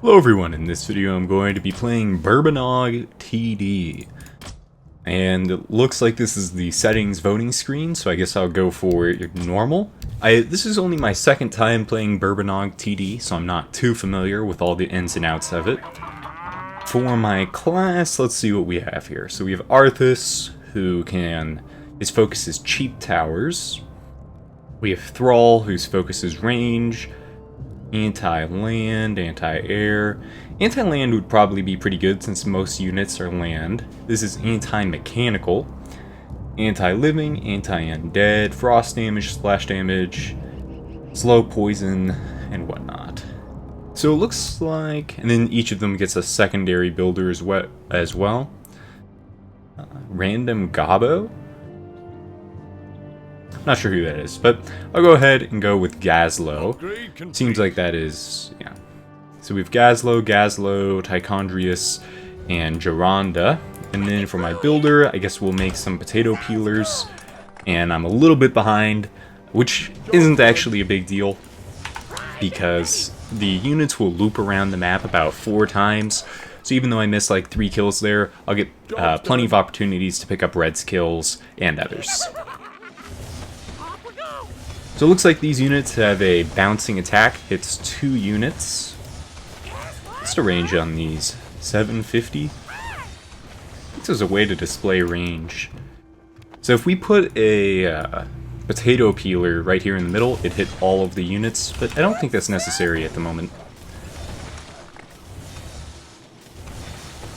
Hello everyone, in this video I'm going to be playing Burbenog TD. And it looks like this is the settings voting screen, so I guess I'll go for normal. This is only my second time playing Burbenog TD, so I'm not too familiar with all the ins and outs of it. For my class, let's see what we have here. So we have Arthas, his focus is cheap towers. We have Thrall, whose focus is range. Anti-land, anti-air. Anti-land would probably be pretty good since most units are land. This is anti-mechanical. Anti-living, anti-undead, frost damage, splash damage, slow poison, and whatnot. So it looks like... and then each of them gets a secondary builder as well. Random Gobbo? Not sure who that is, but I'll go ahead and go with Gazlo. Seems like that is, yeah. So we have Gazlo, Tichondrius, and Geronda. And then for my builder, I guess we'll make some potato peelers. And I'm a little bit behind, which isn't actually a big deal, because the units will loop around the map about 4 times. So even though I miss like 3 kills there, I'll get plenty of opportunities to pick up Red's kills and others. So it looks like these units have a bouncing attack, hits 2 units. What's the range on these? 750? I think there's a way to display range. So if we put a potato peeler right here in the middle, it hit all of the units, but I don't think that's necessary at the moment.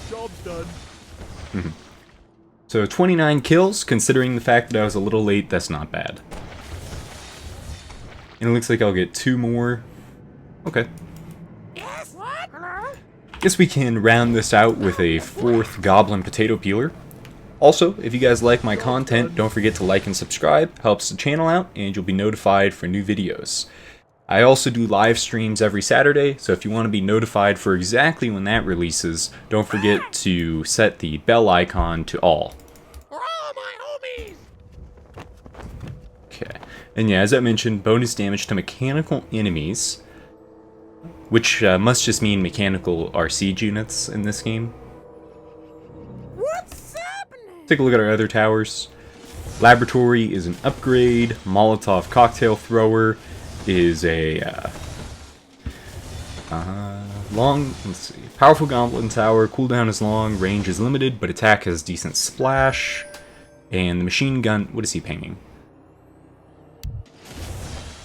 Job's done. So 29 kills, considering the fact that I was a little late, that's not bad. And it looks like I'll get 2 more. Okay. Yes, what? Hello? Guess we can round this out with a 4th Goblin Potato Peeler. Also, if you guys like my content, don't forget to like and subscribe. Helps the channel out, and you'll be notified for new videos. I also do live streams every Saturday, so if you want to be notified for exactly when that releases, don't forget to set the bell icon to all. For all my homies! Okay. And yeah, as I mentioned, bonus damage to mechanical enemies, which must just mean mechanical are siege units in this game. What's happening? Take a look at our other towers. Laboratory is an upgrade. Molotov cocktail thrower is a let's see. Powerful Goblin Tower. Cooldown is long, range is limited, but attack has decent splash. And the machine gun, what is he pinging?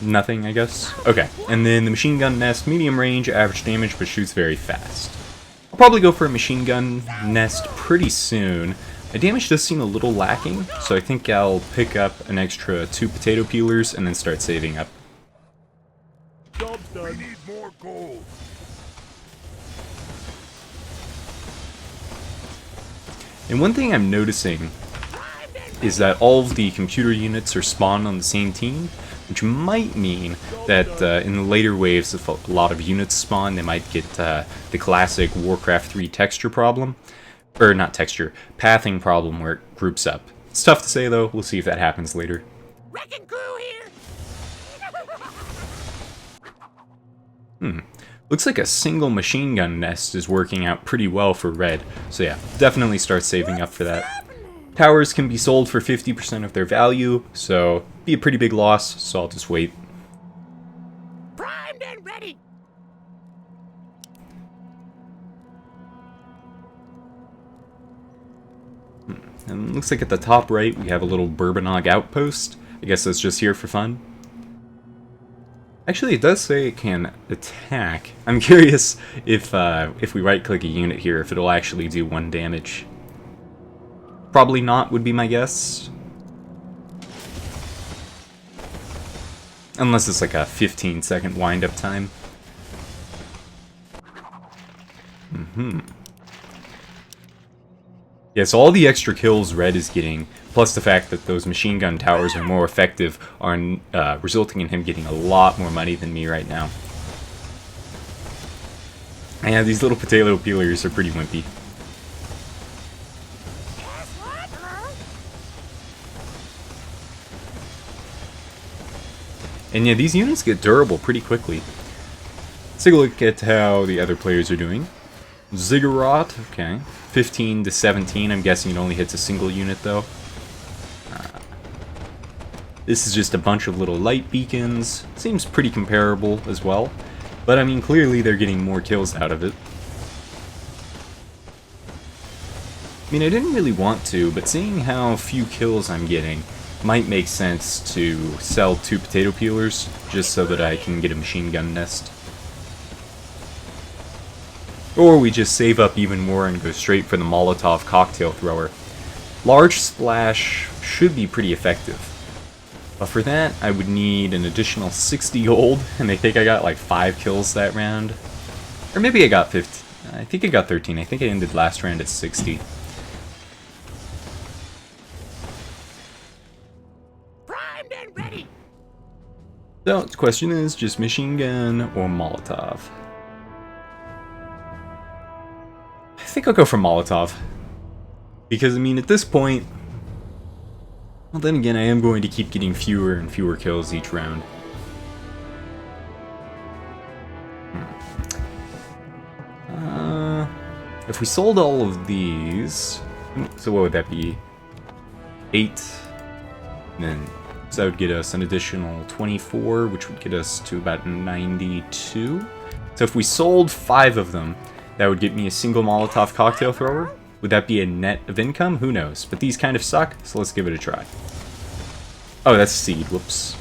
Nothing, I guess. Okay, and then the machine gun nest, medium range, average damage, but shoots very fast. I'll probably go for a machine gun nest pretty soon. My damage does seem a little lacking, so I think I'll pick up an extra 2 potato peelers and then start saving up. Job's done. We need more gold. And one thing I'm noticing is that all of the computer units are spawned on the same team, which might mean that in the later waves, if a lot of units spawn, they might get the classic Warcraft 3 texture problem. Or not texture, pathing problem where it groups up. It's tough to say though, we'll see if that happens later. Wrecking crew here! Looks like a single machine gun nest is working out pretty well for Red. So yeah, definitely start saving up for that. Towers can be sold for 50% of their value, so be a pretty big loss, so I'll just wait. Primed and ready! And looks like at the top right we have a little Burbenog outpost. I guess that's just here for fun. Actually, it does say it can attack. I'm curious if we right-click a unit here, if it'll actually do 1 damage. Probably not, would be my guess. Unless it's like a 15-second wind-up time. Yeah, so all the extra kills Red is getting, plus the fact that those machine gun towers are more effective, are resulting in him getting a lot more money than me right now. And yeah, these little potato peelers are pretty wimpy. And yeah, these units get durable pretty quickly. take a look at how the other players are doing. Ziggurat, okay. 15 to 17, I'm guessing it only hits a single unit though. This is just a bunch of little light beacons. Seems pretty comparable as well. But I mean, clearly they're getting more kills out of it. I mean, I didn't really want to, but seeing how few kills I'm getting, might make sense to sell 2 potato peelers, just so that I can get a machine gun nest. Or we just save up even more and go straight for the Molotov cocktail thrower. Large splash should be pretty effective. But for that, I would need an additional 60 gold, and I think I got like 5 kills that round. Or maybe I got 15. I think I got 13. I think I ended last round at 60. Primed and ready. So, the question is just machine gun or Molotov? I think I'll go for Molotov. Because, I mean, at this point... Well, then again, I am going to keep getting fewer and fewer kills each round. If we sold all of these... So what would that be? 8. Then, so that would get us an additional 24, which would get us to about 92. So if we sold 5 of them, that would get me a single Molotov cocktail thrower. Would that be a net of income? Who knows? But these kind of suck, so let's give it a try. Oh, that's seed. Whoops.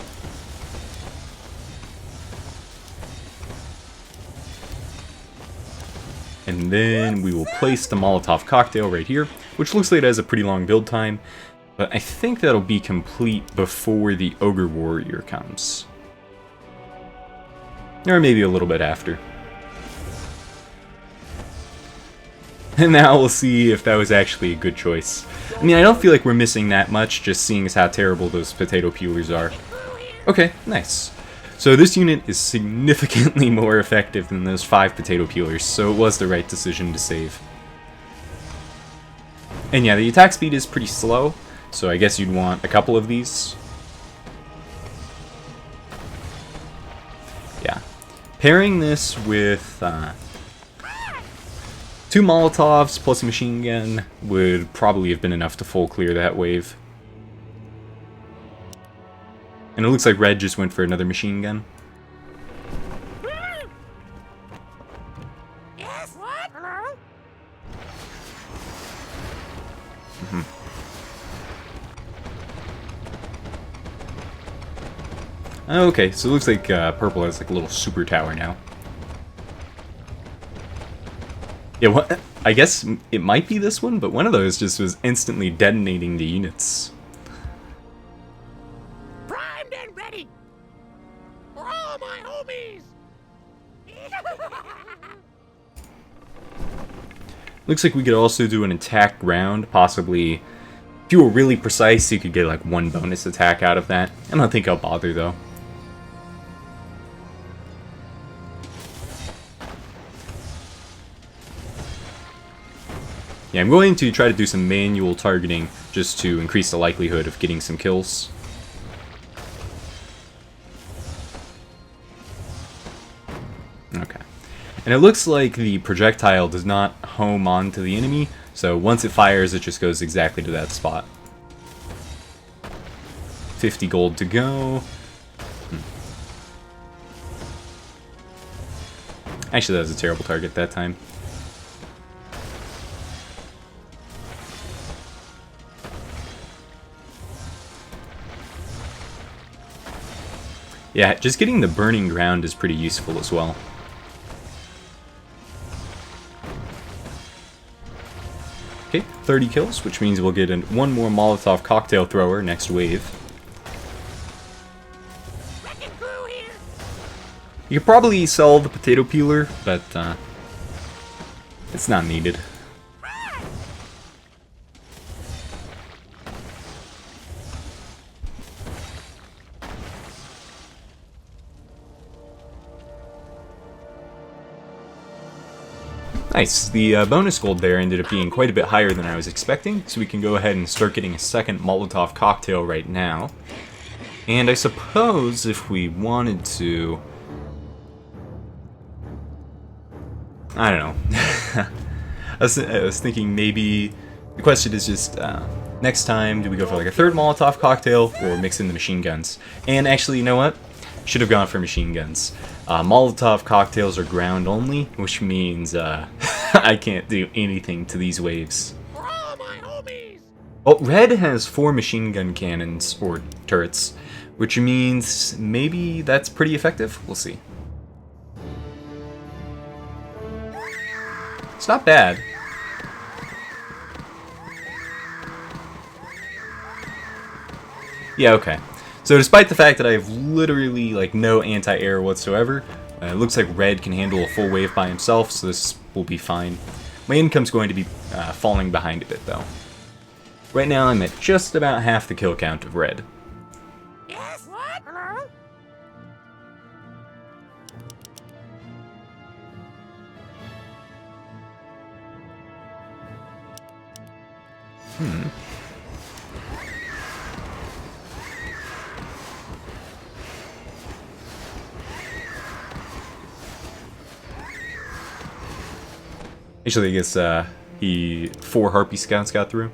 And then we will place the Molotov cocktail right here, which looks like it has a pretty long build time. But I think that'll be complete before the Ogre Warrior comes. Or maybe a little bit after. And now we'll see if that was actually a good choice. I mean, I don't feel like we're missing that much, just seeing as how terrible those potato peelers are. Okay, nice. So this unit is significantly more effective than those 5 potato peelers, so it was the right decision to save. And yeah, the attack speed is pretty slow, so I guess you'd want a couple of these. Yeah. Pairing this with... 2 Molotovs plus a machine gun would probably have been enough to full clear that wave. And it looks like Red just went for another machine gun. Yes, what? Hello? Okay, so it looks like Purple has like a little super tower now. Yeah, what? I guess it might be this one, but one of those just was instantly detonating the units. Primed and ready. For all my homies. Looks like we could also do an attack round, possibly. If you were really precise, you could get like 1 bonus attack out of that. I don't think I'll bother though. Yeah, I'm going to try to do some manual targeting just to increase the likelihood of getting some kills. Okay. And it looks like the projectile does not home onto the enemy, so once it fires, it just goes exactly to that spot. 50 gold to go. Actually, that was a terrible target that time. Yeah, just getting the burning ground is pretty useful as well. Okay, 30 kills, which means we'll get 1 more Molotov cocktail thrower next wave. Wrecking crew here. You could probably sell the potato peeler, but it's not needed. Nice, the bonus gold there ended up being quite a bit higher than I was expecting, so we can go ahead and start getting a second Molotov cocktail right now. And I suppose if we wanted to... I don't know. I was thinking maybe the question is just next time, do we go for like a third Molotov cocktail or mix in the machine guns? And actually, you know what? Should have gone for machine guns. Molotov cocktails are ground only, which means I can't do anything to these waves. For all my homies! Oh, red has 4 machine gun cannons, or turrets, which means maybe that's pretty effective? We'll see. It's not bad. Yeah, okay. So despite the fact that I have literally like no anti-air whatsoever, it looks like red can handle a full wave by himself, so this will be fine. My income's going to be falling behind a bit though. Right now I'm at just about half the kill count of red. Yes? What? Hello? Actually, I guess 4 Harpy Scouts got through.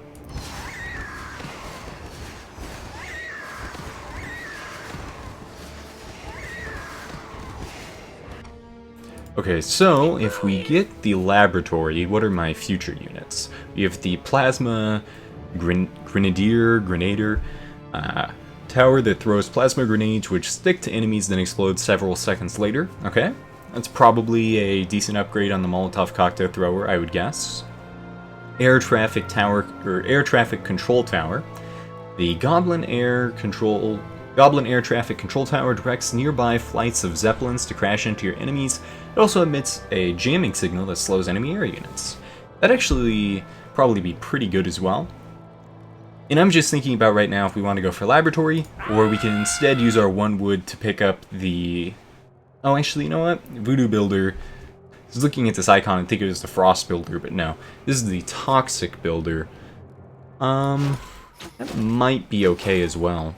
Okay, so if we get the laboratory, what are my future units? We have the Plasma Grenader tower that throws plasma grenades which stick to enemies then explode several seconds later. Okay, that's probably a decent upgrade on the Molotov cocktail thrower, I would guess. Air traffic tower, or air traffic control tower. The Goblin air traffic control tower directs nearby flights of zeppelins to crash into your enemies. It also emits a jamming signal that slows enemy air units. That'd actually probably be pretty good as well. And I'm just thinking about right now if we want to go for laboratory, or we can instead use our 1 wood to pick up the... Oh, actually, you know what? Voodoo Builder. I was looking at this icon and think it was the Frost Builder, but no. This is the Toxic Builder. That might be okay as well.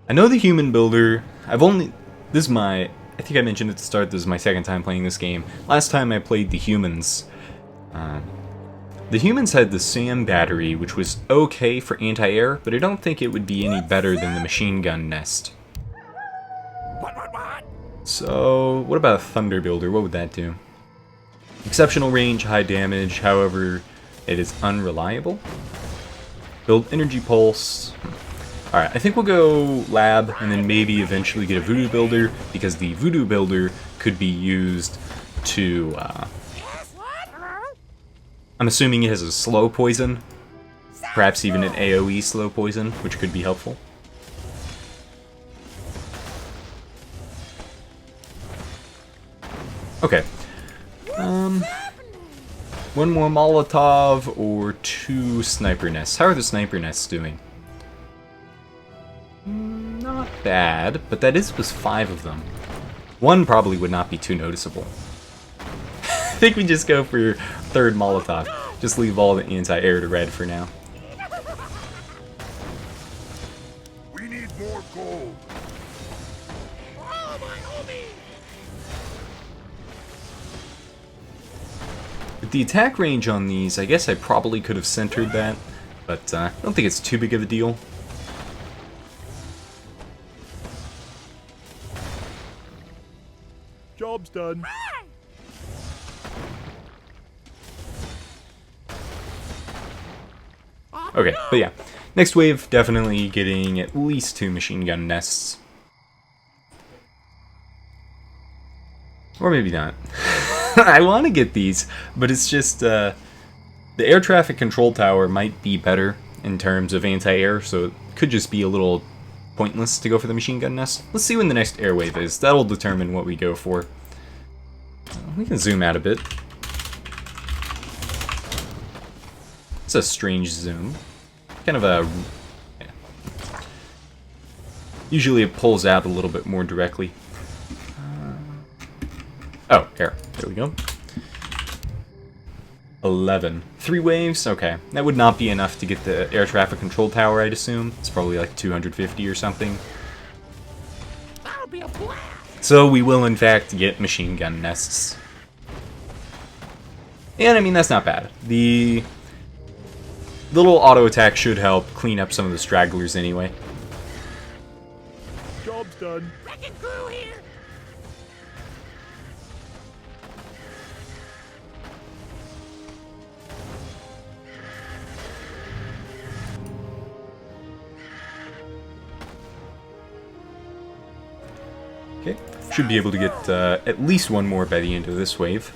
I know the Human Builder. I think I mentioned at the start, this is my second time playing this game. Last time I played the Humans. The Humans had the SAM battery, which was okay for anti-air, but I don't think it would be any better than the machine gun nest. What? So, what about a Thunder Builder? What would that do? Exceptional range, high damage, however, it is unreliable. Build Energy Pulse. Alright, I think we'll go Lab, and then maybe eventually get a Voodoo Builder, because the Voodoo Builder could be used to, Yes? What? Hello? I'm assuming it has a slow poison, perhaps even an AoE slow poison, which could be helpful. Okay. 1 more Molotov or 2 Sniper Nests. How are the Sniper Nests doing? Not bad, but that was 5 of them. 1 probably would not be too noticeable. I think we just go for 3rd Molotov. Just leave all the anti-air to red for now. We need more gold. For all my homies! With the attack range on these, I guess I probably could have centered that, but I don't think it's too big of a deal. Job's done. Okay, but yeah. Next wave, definitely getting at least 2 machine gun nests. Or maybe not. I want to get these, but it's just, the air traffic control tower might be better in terms of anti-air, so it could just be a little pointless to go for the machine gun nest. Let's see when the next air wave is. That'll determine what we go for. We can zoom out a bit. It's a strange zoom. Kind of a... Yeah. Usually it pulls out a little bit more directly. Oh, here. There we go. 11. 3 waves? Okay. That would not be enough to get the air traffic control tower, I'd assume. It's probably like 250 or something. That'll be a blast. So we will in fact get machine gun nests. And I mean, that's not bad. The little auto attack should help clean up some of the stragglers anyway. Job's done. Wrecking crew here. Okay, should be able to get at least one more by the end of this wave.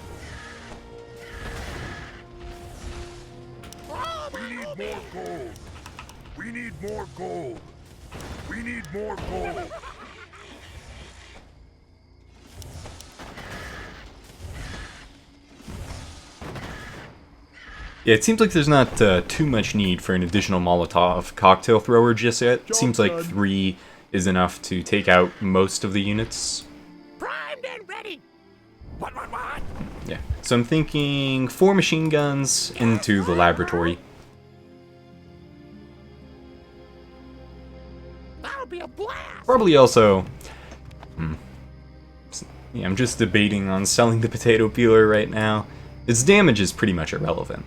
We need more gold. We need more gold. We need more gold. Yeah, it seems like there's not too much need for an additional Molotov cocktail thrower just yet. It seems like 3 is enough to take out most of the units. Primed and ready. What? Yeah, so I'm thinking 4 machine guns into the laboratory. That'll be a blast. Probably also... Yeah, I'm just debating on selling the potato peeler right now. Its damage is pretty much irrelevant.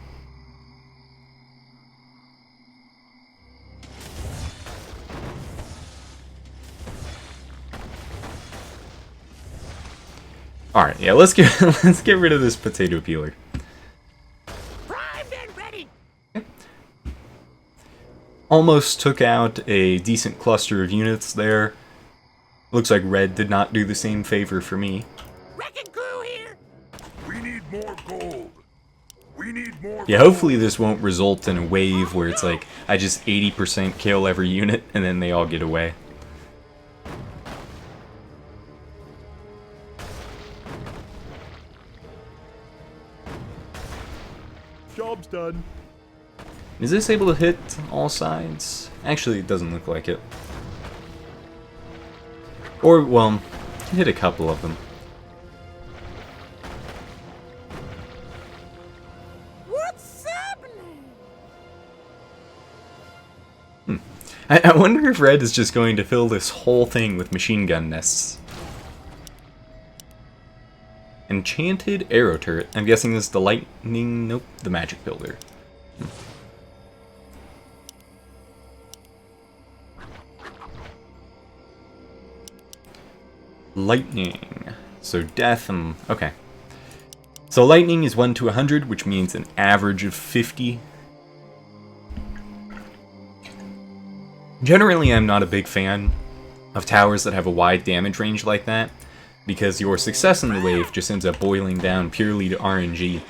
Alright, yeah, let's get rid of this potato peeler. Primed and ready. Almost took out a decent cluster of units there. Looks like red did not do the same favor for me. Wrecking crew here. We need more gold. We need more Yeah, hopefully this won't result in a wave where it's like, I just 80% kill every unit and then they all get away. Job's done. Is this able to hit all sides? Actually, it doesn't look like it. Or, well, hit a couple of them. What's happening? I wonder if red is just going to fill this whole thing with machine gun nests. Enchanted arrow turret. I'm guessing this is the lightning... Nope, the magic builder. Lightning. So death, okay. So lightning is 1 to 100, which means an average of 50. Generally, I'm not a big fan of towers that have a wide damage range like that, because your success in the wave just ends up boiling down purely to RNG.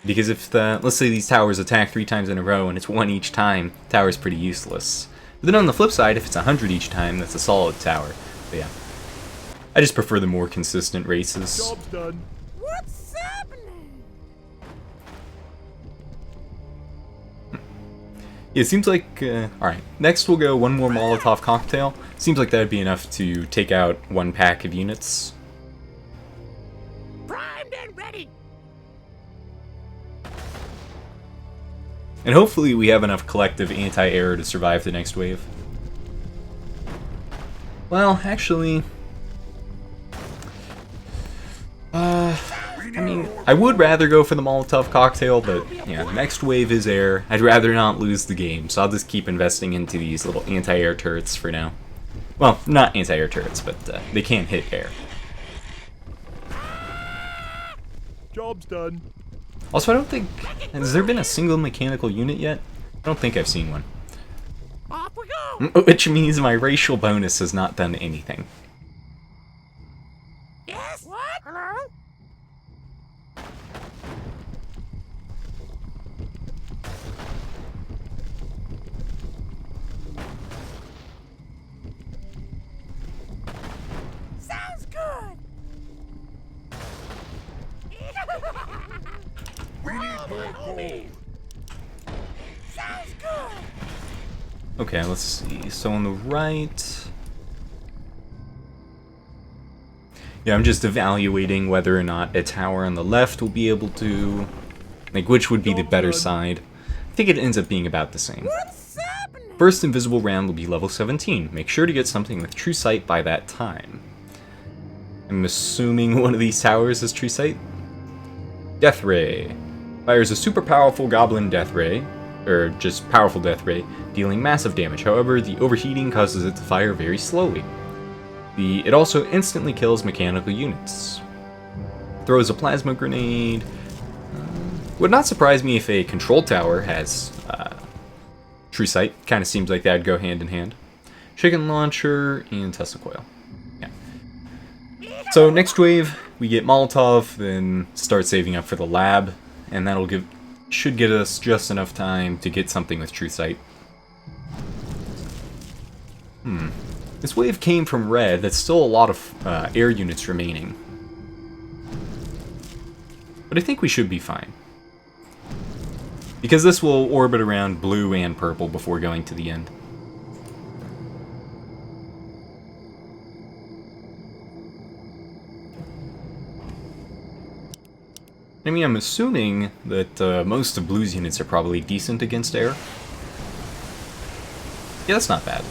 Because if, let's say these towers attack 3 times in a row and it's 1 each time, the tower's pretty useless. But then on the flip side, if it's 100 each time, that's a solid tower. But yeah. I just prefer the more consistent races. Job's done. What's happening? Yeah, it seems like, alright. Next we'll go 1 more Molotov cocktail. Seems like that'd be enough to take out 1 pack of units. Primed and ready. And hopefully we have enough collective anti-air to survive the next wave. Well, actually... I mean, I would rather go for the Molotov cocktail, but, yeah, the next wave is air. I'd rather not lose the game, so I'll just keep investing into these little anti-air turrets for now. Well, not anti-air turrets, but they can't hit air. Job's done. Also, I don't think... Has there been a single mechanical unit yet? I don't think I've seen one. Off we go. Which means my racial bonus has not done anything. Yes. What? Hello? Sounds good. We need more gold. Sounds good. Okay, let's see. So on the right... Yeah, I'm just evaluating whether or not a tower on the left will be able to... Like, which would be the better side. I think it ends up being about the same. What's happening? First invisible round will be level 17. Make sure to get something with true sight by that time. I'm assuming one of these towers is true sight. Death Ray. Fires a super powerful goblin death ray, or just powerful death ray, dealing massive damage. However, the overheating causes it to fire very slowly. It also instantly kills mechanical units. Throws a plasma grenade. Would not surprise me if a control tower has true sight. Kind of seems like that'd go hand in hand. Chicken launcher and Tesla coil. Yeah. So next wave, we get Molotov, then start saving up for the lab, and should get us just enough time to get something with true sight. This wave came from red. That's still a lot of air units remaining. But I think we should be fine. Because this will orbit around blue and purple before going to the end. I mean, I'm assuming that most of blue's units are probably decent against air. Yeah, that's not bad.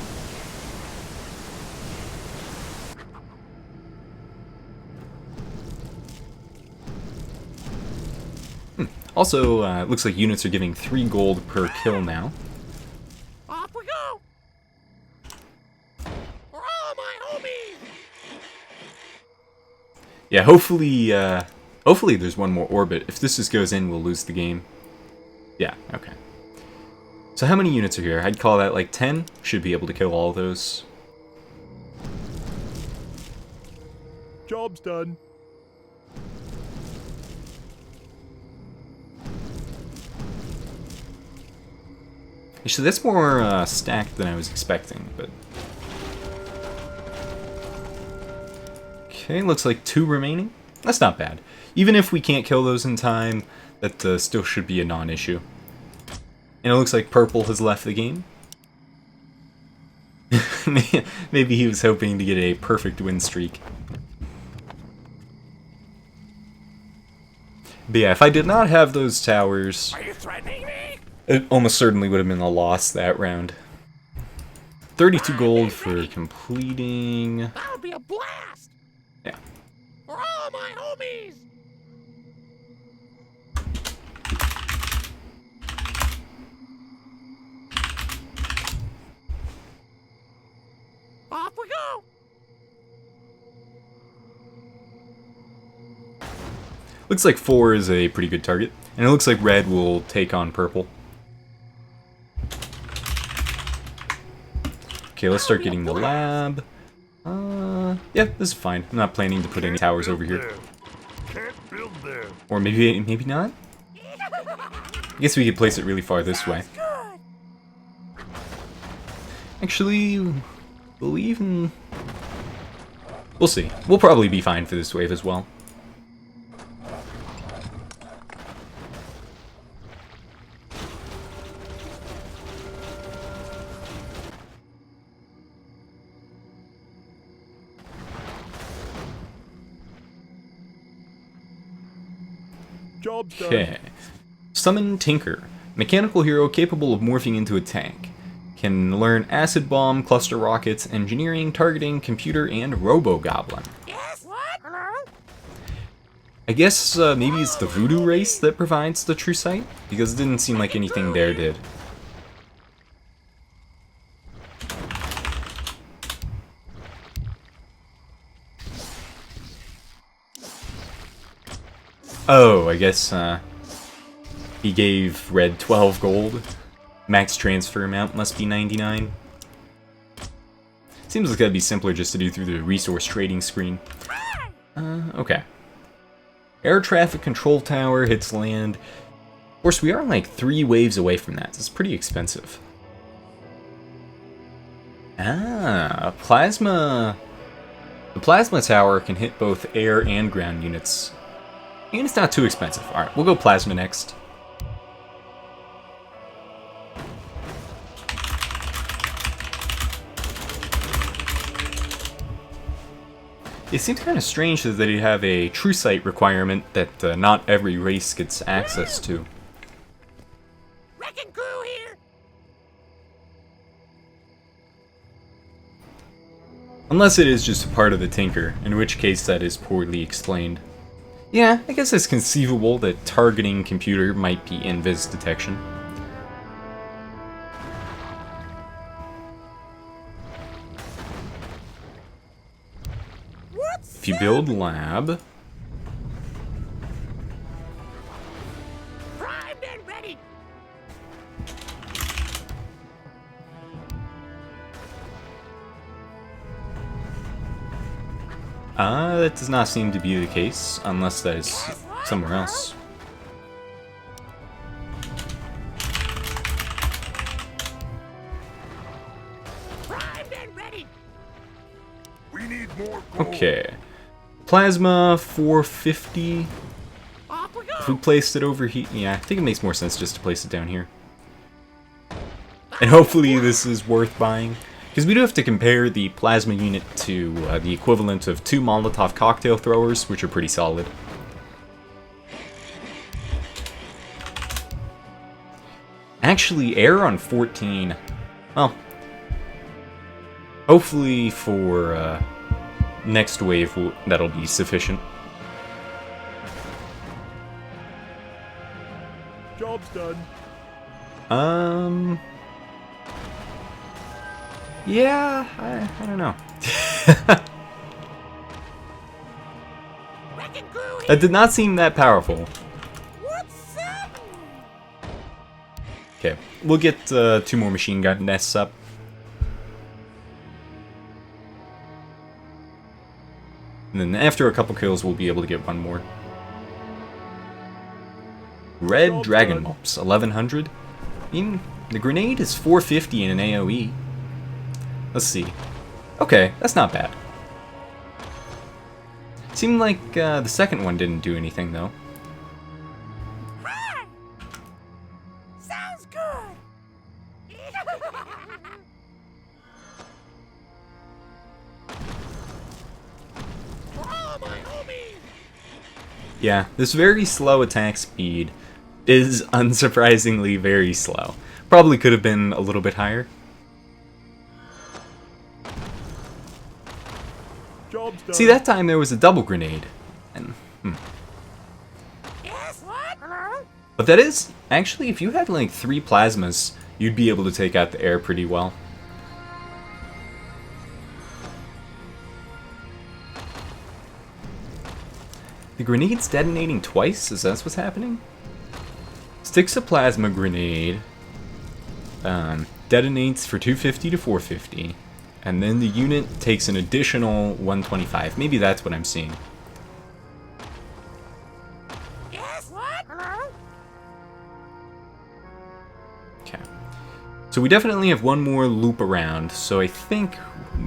Also, it looks like units are giving 3 gold per kill now. Off we go! For all my homies! Yeah, hopefully there's one more orbit. If this just goes in, we'll lose the game. Yeah, okay. So how many units are here? I'd call that like 10. Should be able to kill all of those. Job's done. Actually, that's more stacked than I was expecting, but... Okay, looks like 2 remaining. That's not bad. Even if we can't kill those in time, that still should be a non-issue. And it looks like purple has left the game. Maybe he was hoping to get a perfect win streak. But yeah, if I did not have those towers... Are you threatening me? It almost certainly would have been a loss that round. 32 gold for completing... That'll be a blast! Yeah. For all my homies! Off we go! Looks like 4 is a pretty good target. And it looks like red will take on purple. Okay, let's start getting the lab. Yeah, this is fine. I'm not planning to put any towers over here. Can't build there. Or maybe not? I guess we could place it really far this way. Actually, believe in... We'll see. We'll probably be fine for this wave as well. Job's done. Okay. Summon Tinker. Mechanical hero capable of morphing into a tank. Can learn Acid Bomb, Cluster Rockets, Engineering, Targeting, Computer, and Robo-Goblin. Yes? What? Hello? I guess maybe it's the voodoo race that provides the true sight? Because it didn't seem like anything there did. Oh, I guess he gave red 12 gold. Max transfer amount must be 99. Seems like that'd be simpler just to do through the resource trading screen. Okay. Air traffic control tower hits land. Of course, we are like 3 waves away from that. It's pretty expensive. Ah, plasma. The plasma tower can hit both air and ground units. And it's not too expensive. Alright, we'll go plasma next. It seems kind of strange that they have a true sight requirement that not every race gets access to. Wrecking crew here! Unless it is just a part of the Tinker, in which case that is poorly explained. Yeah, I guess it's conceivable that targeting computer might be invis detection. If you build lab... Primed and ready. That does not seem to be the case, unless that is somewhere else. Primed and ready. We need more gold. Okay. Plasma 450. Off we If we go. placed it over here, yeah, I think it makes more sense just to place it down here. And hopefully this is worth buying. Because we do have to compare the plasma unit to the equivalent of 2 Molotov cocktail throwers, which are pretty solid. Actually, air on 14. Well, hopefully for next wave that'll be sufficient. Job's done. Yeah, I don't know. Wrecking crew here. That did not seem that powerful. What's up? Okay, we'll get 2 more machine gun nests up. And then after a couple kills, we'll be able to get 1 more. Red Dragon Mops, 1100. I mean, the grenade is 450 in an AoE. Let's see. Okay, that's not bad. Seemed like the second one didn't do anything, though. Hi. Sounds good. For all my homies. Yeah, this very slow attack speed is unsurprisingly very slow. Probably could have been a little bit higher. Job's done. See, that time there was a double grenade. And, Yes. What? Hello. But that is, actually, if you had like 3 plasmas, you'd be able to take out the air pretty well. The grenade's detonating twice? Is that what's happening? Sticks a plasma grenade, detonates for 250 to 450, and then the unit takes an additional 125. Maybe that's what I'm seeing. Yes. What? Hello. Okay. So we definitely have 1 more loop around, so I think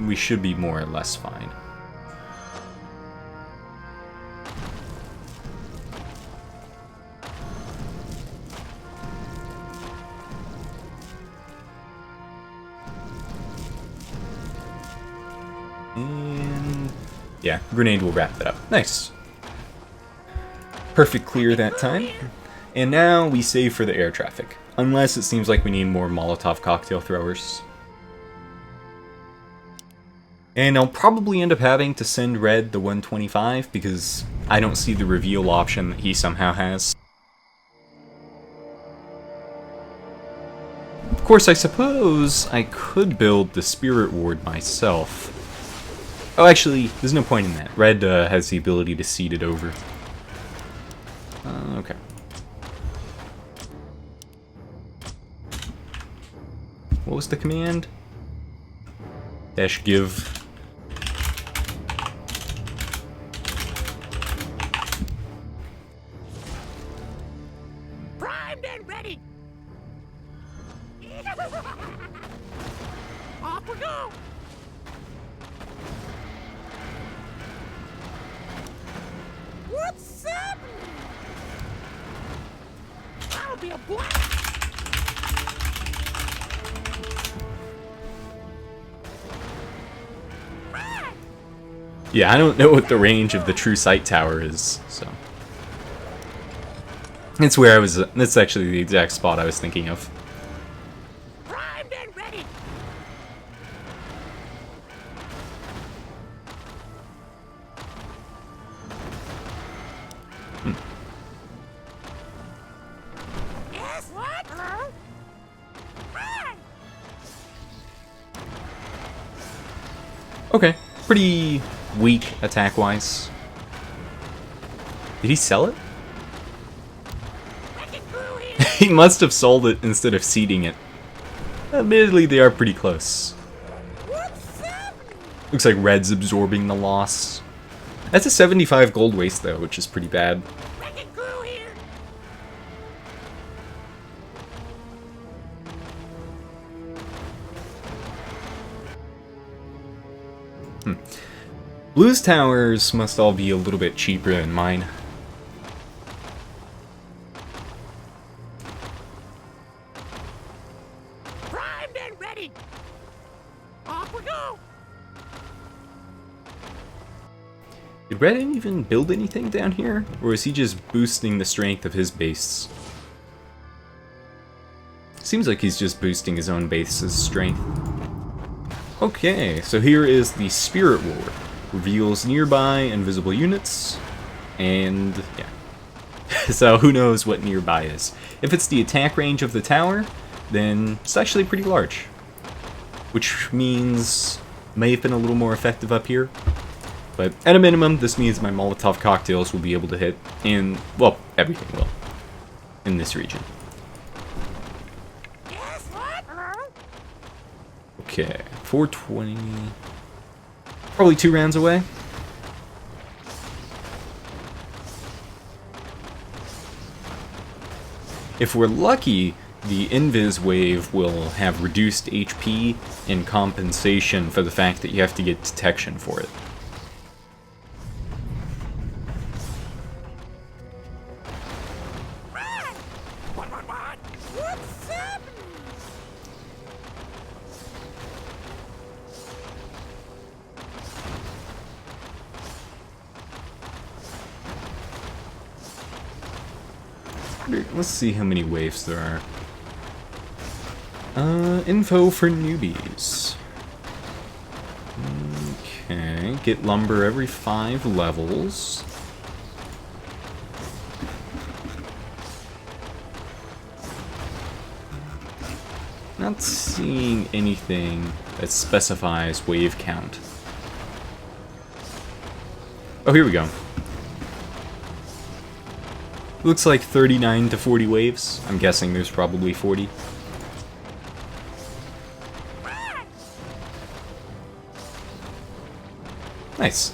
we should be more or less fine. And yeah, grenade will wrap it up. Nice. Perfect clear that time. And now we save for the air traffic. Unless it seems like we need more Molotov cocktail throwers. And I'll probably end up having to send Red the 125 because I don't see the reveal option that he somehow has. Of course, I suppose I could build the Spirit Ward myself. Oh, actually, there's no point in that. Red has the ability to seed it over. Okay. What was the command? Dash give. Primed and ready. Off we go. What's up? That'll be a blast. Ah! Yeah, I don't know what the range of the true sight tower is, so. That's where I was. That's actually the exact spot I was thinking of. Primed and ready. Okay, pretty weak attack-wise. Did he sell it? Wrecking crew here. He must have sold it instead of seeding it. Admittedly, they are pretty close. What's up? Looks like Red's absorbing the loss. That's a 75 gold waste, though, which is pretty bad. Wrecking crew here. Blue's towers must all be a little bit cheaper than mine. Primed and ready. Off we go. Did Red even build anything down here? Or is he just boosting the strength of his base? Seems like he's just boosting his own base's strength. Okay, so here is the Spirit Ward. Reveals nearby invisible units. And, yeah. So who knows what nearby is. If it's the attack range of the tower, then it's actually pretty large. Which means may have been a little more effective up here. But at a minimum, this means my Molotov cocktails will be able to hit, and, well, everything will, in this region. Yes, what? Hello? Okay, 420. Probably 2 rounds away. If we're lucky, the Invis wave will have reduced HP in compensation for the fact that you have to get detection for it. What? What's up? Let's see how many waves there are. Info for newbies. Okay, get lumber every 5 levels. Not seeing anything that specifies wave count. Oh, here we go. Looks like 39 to 40 waves. I'm guessing there's probably 40. Nice.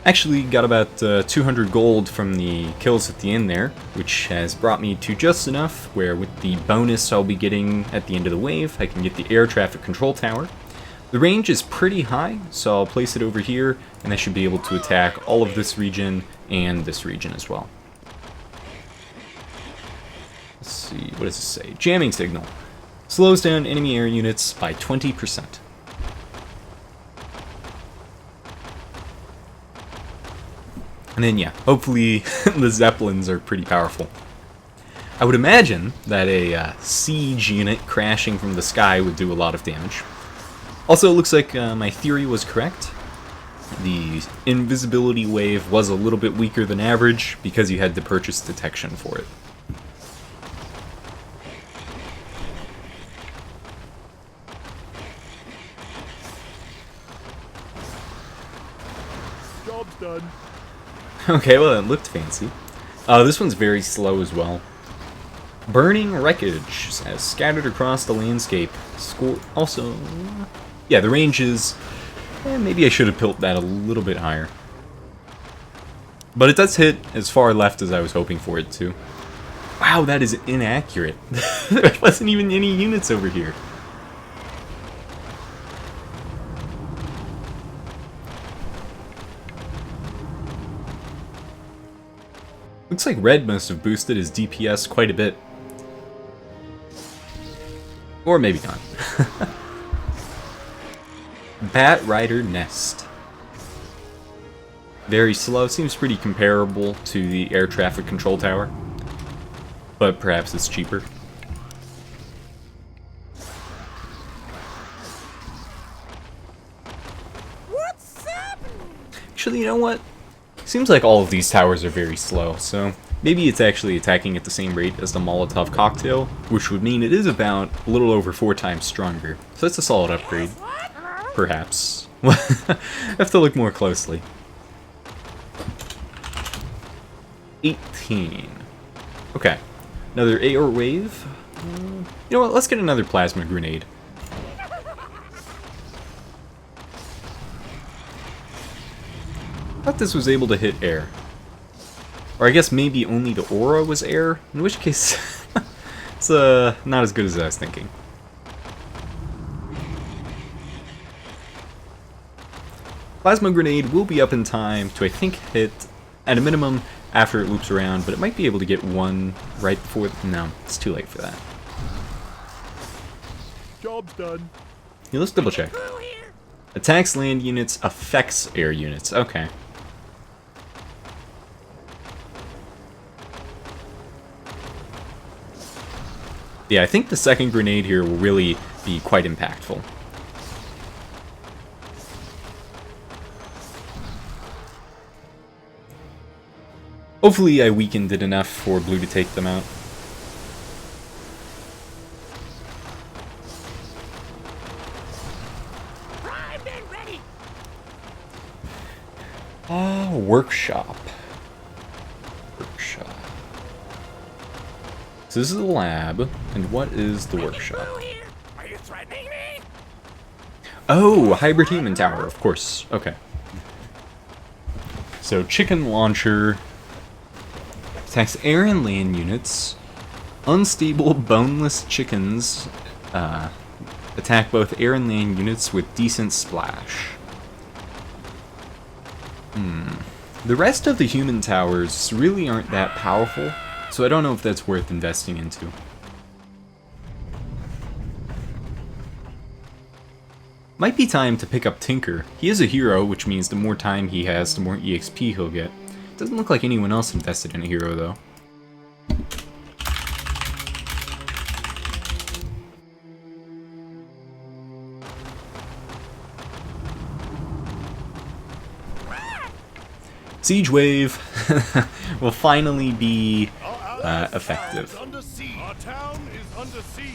Actually got about 200 gold from the kills at the end there, which has brought me to just enough where with the bonus I'll be getting at the end of the wave, I can get the air traffic control tower. The range is pretty high, so I'll place it over here, and I should be able to attack all of this region and this region as well. Let's see, what does it say? Jamming signal. Slows down enemy air units by 20%. And then, yeah, hopefully the Zeppelins are pretty powerful. I would imagine that a siege unit crashing from the sky would do a lot of damage. Also, it looks like my theory was correct. The invisibility wave was a little bit weaker than average because you had to purchase detection for it. Job's done. Okay, well, that looked fancy. This one's very slow as well. Burning wreckage as scattered across the landscape. Also, yeah, the range is... maybe I should have built that a little bit higher. But it does hit as far left as I was hoping for it to. Wow, that is inaccurate. There wasn't even any units over here. Looks like Red must have boosted his DPS quite a bit. Or maybe not. Bat Rider Nest. Very slow, seems pretty comparable to the air traffic control tower. But perhaps it's cheaper. What's up? Actually, you know what? Seems like all of these towers are very slow, so maybe it's actually attacking at the same rate as the Molotov cocktail, which would mean it is about a little over 4 times stronger. So that's a solid upgrade. What? Perhaps. I have to look more closely. 18. Okay. Another AR wave. You know what? Let's get another plasma grenade. I thought this was able to hit air. Or I guess maybe only the aura was air, in which case it's not as good as I was thinking. Plasma grenade will be up in time to, I think, hit at a minimum after it loops around, but it might be able to get one right before. No, it's too late for that. Job's done. Yeah, let's double check. Attacks land units, affects air units. Okay. Yeah, I think the second grenade here will really be quite impactful. Hopefully I weakened it enough for blue to take them out. Primed and ready. Workshop. Workshop. So this is the lab, and what is the workshop? Blue here. Are you threatening me? Oh, hybrid human tower, of course. Okay. So chicken launcher attacks air and land units. Unstable boneless chickens attack both air and land units with decent splash. The rest of the human towers really aren't that powerful, so I don't know if that's worth investing into. Might be time to pick up Tinker. He is a hero, which means the more time he has, the more EXP he'll get. Doesn't look like anyone else invested in a hero, though. Siege Wave will finally be effective.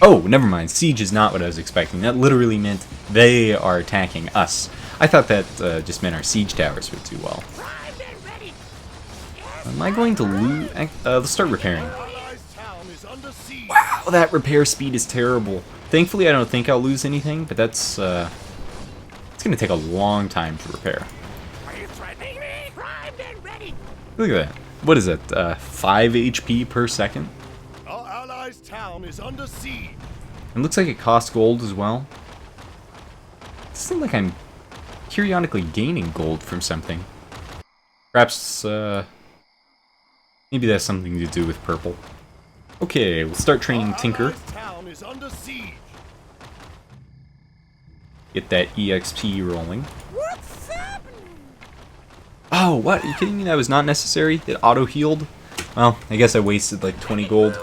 Oh, never mind. Siege is not what I was expecting. That literally meant they are attacking us. I thought that just meant our siege towers would do well. Am I going to lose? Let's start repairing. Wow, that repair speed is terrible. Thankfully, I don't think I'll lose anything, but that's it's going to take a long time to repair. Look at that. What is it? 5 HP per second? Our allies' town is under siege. It looks like it costs gold as well. It seems like I'm periodically gaining gold from something. Perhaps, maybe that's something to do with purple. Okay, we'll start training Tinker. Town is under siege. Get that EXP rolling. What's happening? Oh, what? Are you kidding me? That was not necessary? It auto-healed? Well, I guess I wasted like 20 gold.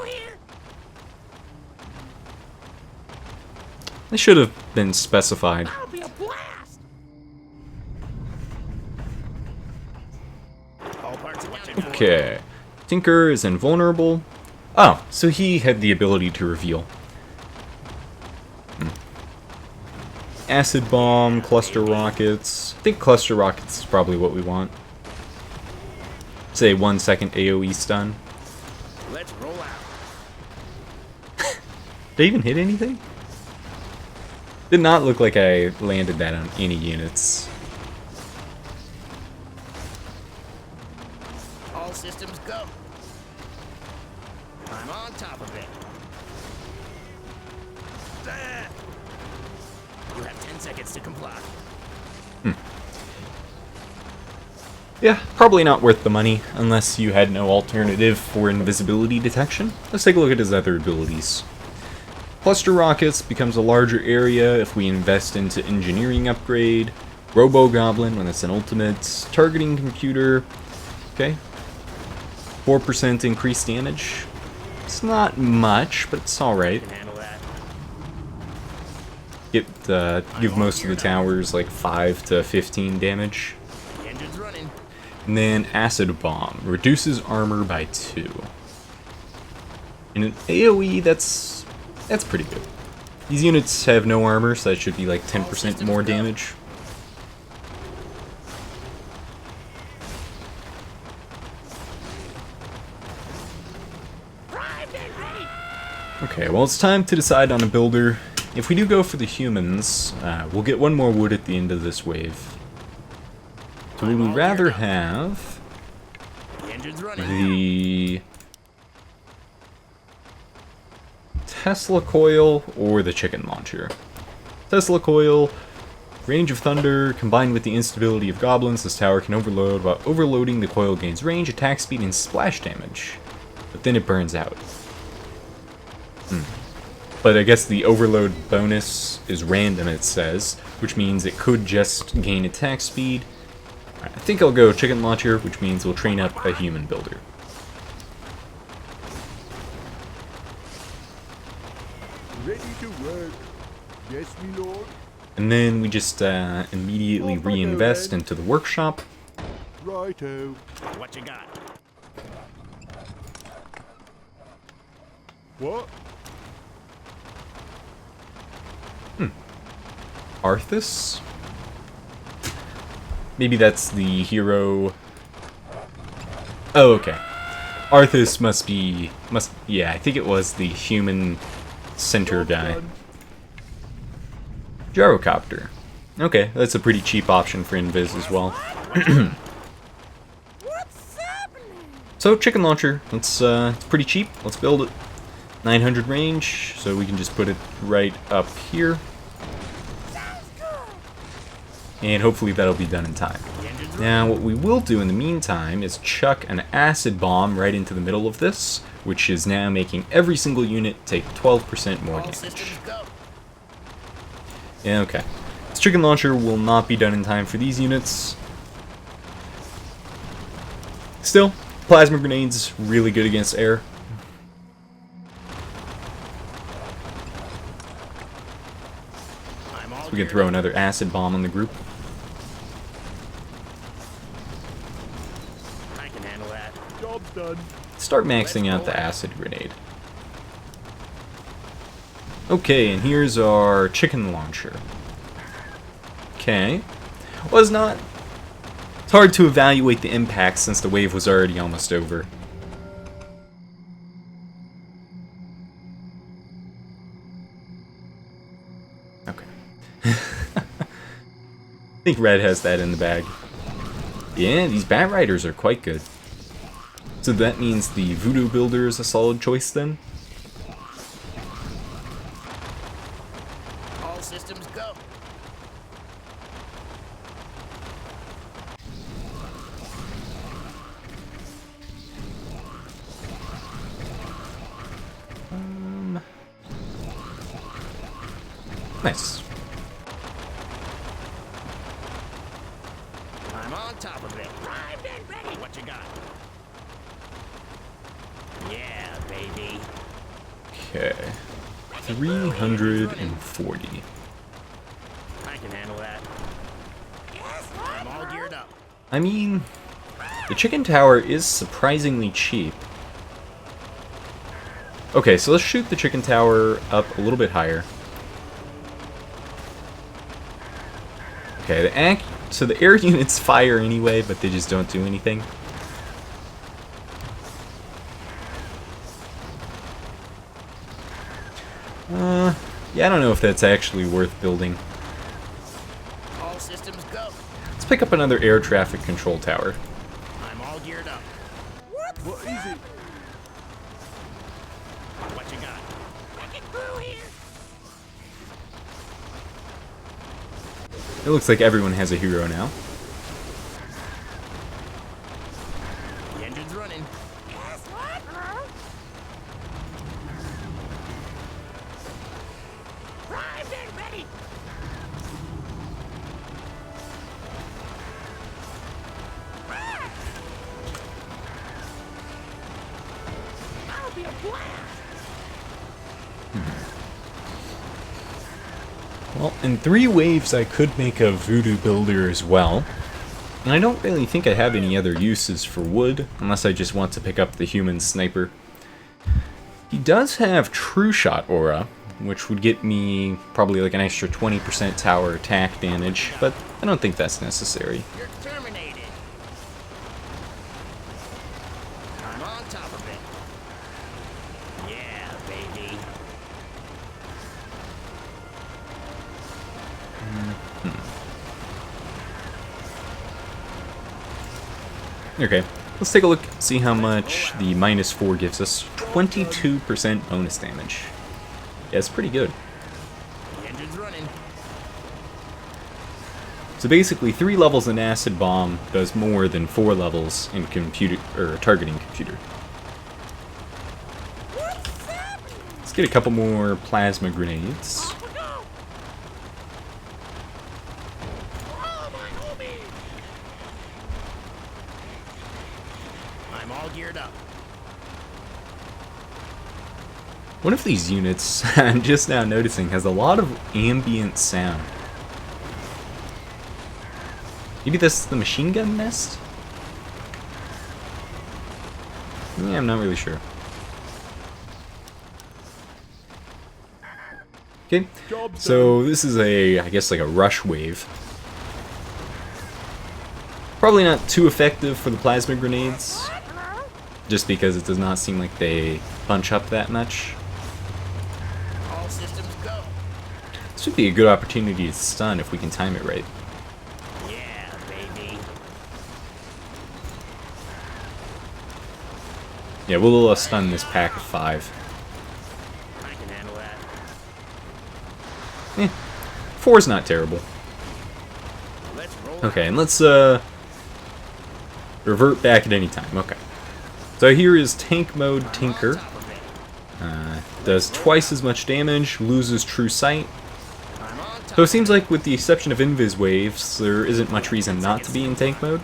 This should have been specified. That'll be a blast. Okay. Tinker is invulnerable. Oh, so he had the ability to reveal. Acid bomb, cluster rockets. I think cluster rockets is probably what we want. Say 1 second AoE stun. Let's roll out. Did they even hit anything? Did not look like I landed that on any units. All systems go. I'm on top of it. There. You have 10 seconds to comply. Yeah, probably not worth the money, unless you had no alternative for invisibility detection. Let's take a look at his other abilities. Cluster rockets becomes a larger area if we invest into engineering upgrade. Robo Goblin when it's an ultimate. Targeting computer. Okay. 4% increased damage. It's not much, but it's alright. Can handle that. Give most of the towers like 5 to 15 damage. The engine's running. And then Acid Bomb. Reduces armor by 2. In an AoE, that's pretty good. These units have no armor, so that should be like 10% more damage. Primed and ready. Okay, well, it's time to decide on a builder. If we do go for the humans, we'll get one more wood at the end of this wave. So would we rather have The engine's running. the Tesla coil or the chicken launcher? Tesla coil, range of thunder, combined with the instability of goblins, this tower can overload. While overloading, the coil gains range, attack speed, and splash damage. But then it burns out. But I guess the overload bonus is random, it says, which means it could just gain attack speed. Alright, I think I'll go chicken launcher, which means we'll train up a human builder. Ready to work. Yes, my lord. And then we just immediately reinvest into the workshop. Righto. What you got? What? Arthas? Maybe that's the hero. Oh, okay. Arthas yeah, I think it was the human center guy. Done. Gyrocopter. Okay, that's a pretty cheap option for Invis as well. What's happening? So, chicken launcher. It's pretty cheap. Let's build it. 900 range, so we can just put it right up here. Sounds good. And hopefully that'll be done in time. The engine's running. Now, what we will do in the meantime is chuck an acid bomb right into the middle of this, which is now making every single unit take 12% more All damage. systems go. Yeah, okay. This chicken launcher will not be done in time for these units. Still, plasma grenades really good against air. I'm all We can geared throw up. another acid bomb on the group. I can handle that. Job's done. Start maxing out the acid grenade. Okay, and here's our chicken launcher. Okay. It's hard to evaluate the impact since the wave was already almost over. Okay. I think Red has that in the bag. Yeah, these Bat Riders are quite good. So that means the Voodoo Builder is a solid choice then? All systems go. Nice. I'm on top of it. Primed and ready. What you got? Yeah, baby. Okay. 340. I can handle that. Yes, I'm all geared up. I mean, the chicken tower is surprisingly cheap. Okay, so let's shoot the chicken tower up a little bit higher. Okay, so the air units fire anyway, but they just don't do anything. Yeah, I don't know if that's actually worth building. All systems go. Let's pick up another air traffic control tower. I'm all geared up. What is it? What you got? Wrecking crew here. It looks like everyone has a hero now. The engine's running. Yes, what? Primed and ready. That'll be a blast. Well, in 3 waves I could make a voodoo builder as well. And I don't really think I have any other uses for wood, unless I just want to pick up the human sniper. He does have True Shot Aura, which would get me probably like an extra 20% tower attack damage, but I don't think that's necessary. You're terminated. I'm on top of it. Yeah, baby. Okay, let's take a look, see how much the -4 gives us. 22% bonus damage. Yeah, it's pretty good. The engine's running. So basically, 3 levels in Acid Bomb does more than 4 levels in computer or targeting computer. Let's get a couple more plasma grenades. I'm all geared up. One of these units, I'm just now noticing, has a lot of ambient sound. Maybe this is the machine gun nest? Yeah, I'm not really sure. Okay, so this is I guess like a rush wave. Probably not too effective for the plasma grenades, just because it does not seem like they punch up that much. All systems go. This would be a good opportunity to stun if we can time it right. Yeah, baby. Yeah, we'll stun this pack of 5. I can handle that. 4's not terrible. Let's roll. Okay, and let's revert back at any time. Okay. So here is Tank Mode Tinker. Top of it. Does twice as much damage, loses true sight. I'm on top. So it seems like with the exception of Invis Waves, there isn't much reason not to be in tank mode.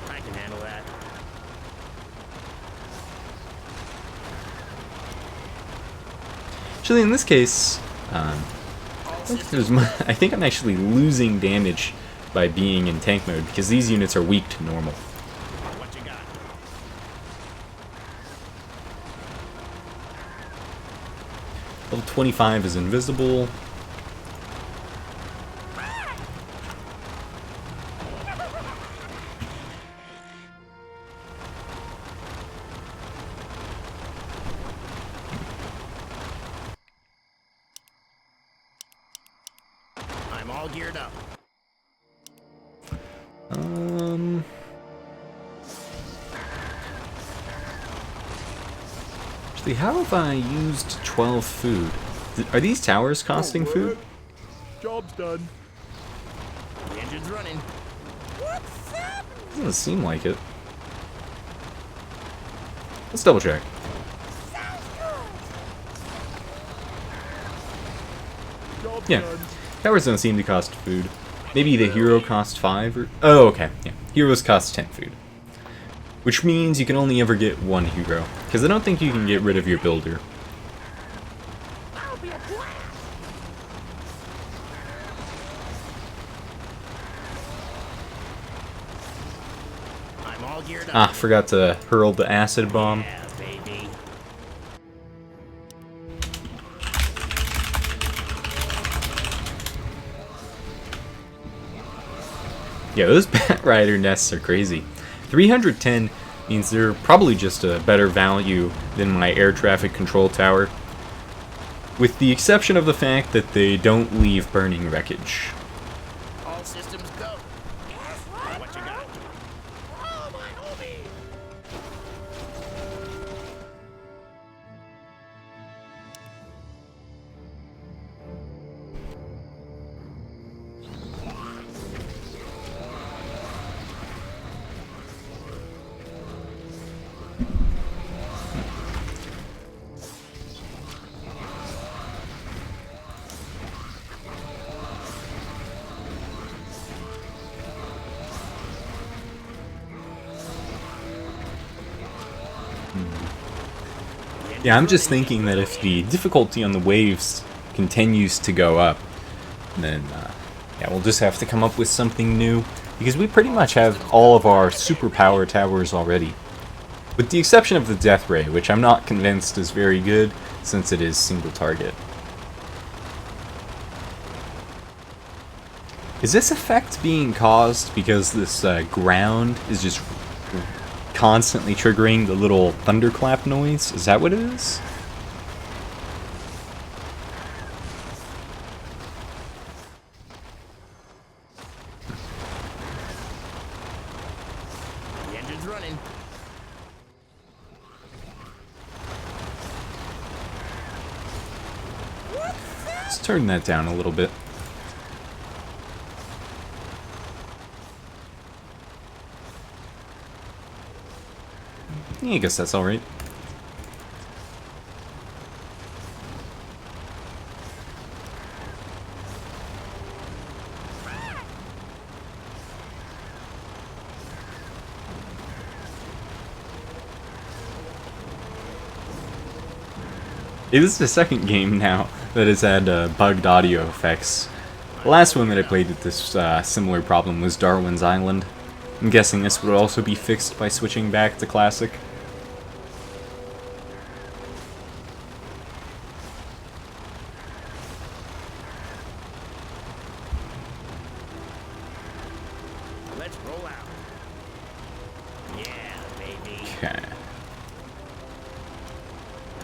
I can handle that. Actually, in this case, All systems. I think I'm actually losing damage by being in tank mode because these units are weak to normal. What you got? Level 25 is invisible. I'm all geared up. Actually, how have I used 12 food? Are these towers costing food? Job's done. The engine's running. Doesn't seem like it. Let's double check. Job's Yeah. done. Towers don't seem to cost food. Maybe the hero costs 5 or... Oh, okay. Yeah. Heroes cost 10 food. Which means you can only ever get 1 hero. Because I don't think you can get rid of your builder. That'll be a blast. I'm all geared up. Ah, forgot to hurl the acid bomb. Yeah, baby. Yeah, those Bat Rider nests are crazy. 310 means they're probably just a better value than my air traffic control tower. With the exception of the fact that they don't leave burning wreckage. All systems go. What you got? Oh, my homie. Yeah, I'm just thinking that if the difficulty on the waves continues to go up, then yeah, we'll just have to come up with something new, because we pretty much have all of our superpower towers already. With the exception of the Death Ray, which I'm not convinced is very good, since it is single target. Is this effect being caused because this ground is just constantly triggering the little thunderclap noise. Is that what it is? The engine's running. Let's turn that down a little bit. Yeah, I guess that's alright. It is the second game now that has had bugged audio effects. The last one that I played with this similar problem was Darwin's Island. I'm guessing this would also be fixed by switching back to Classic. Let's roll out. Yeah, baby. Okay.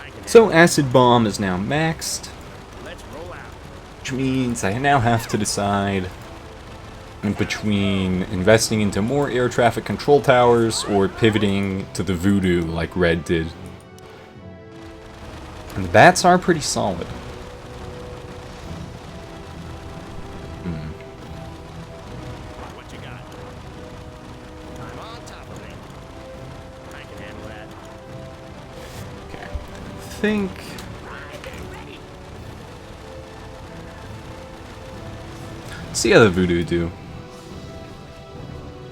I can So Acid Bomb is now maxed, Let's roll out. which means I now have to decide in between investing into more air traffic control towers or pivoting to the voodoo like Red did. And the bats are pretty solid. What you got? I'm on top of it. I can handle that. Okay. I think... see how the voodoo do.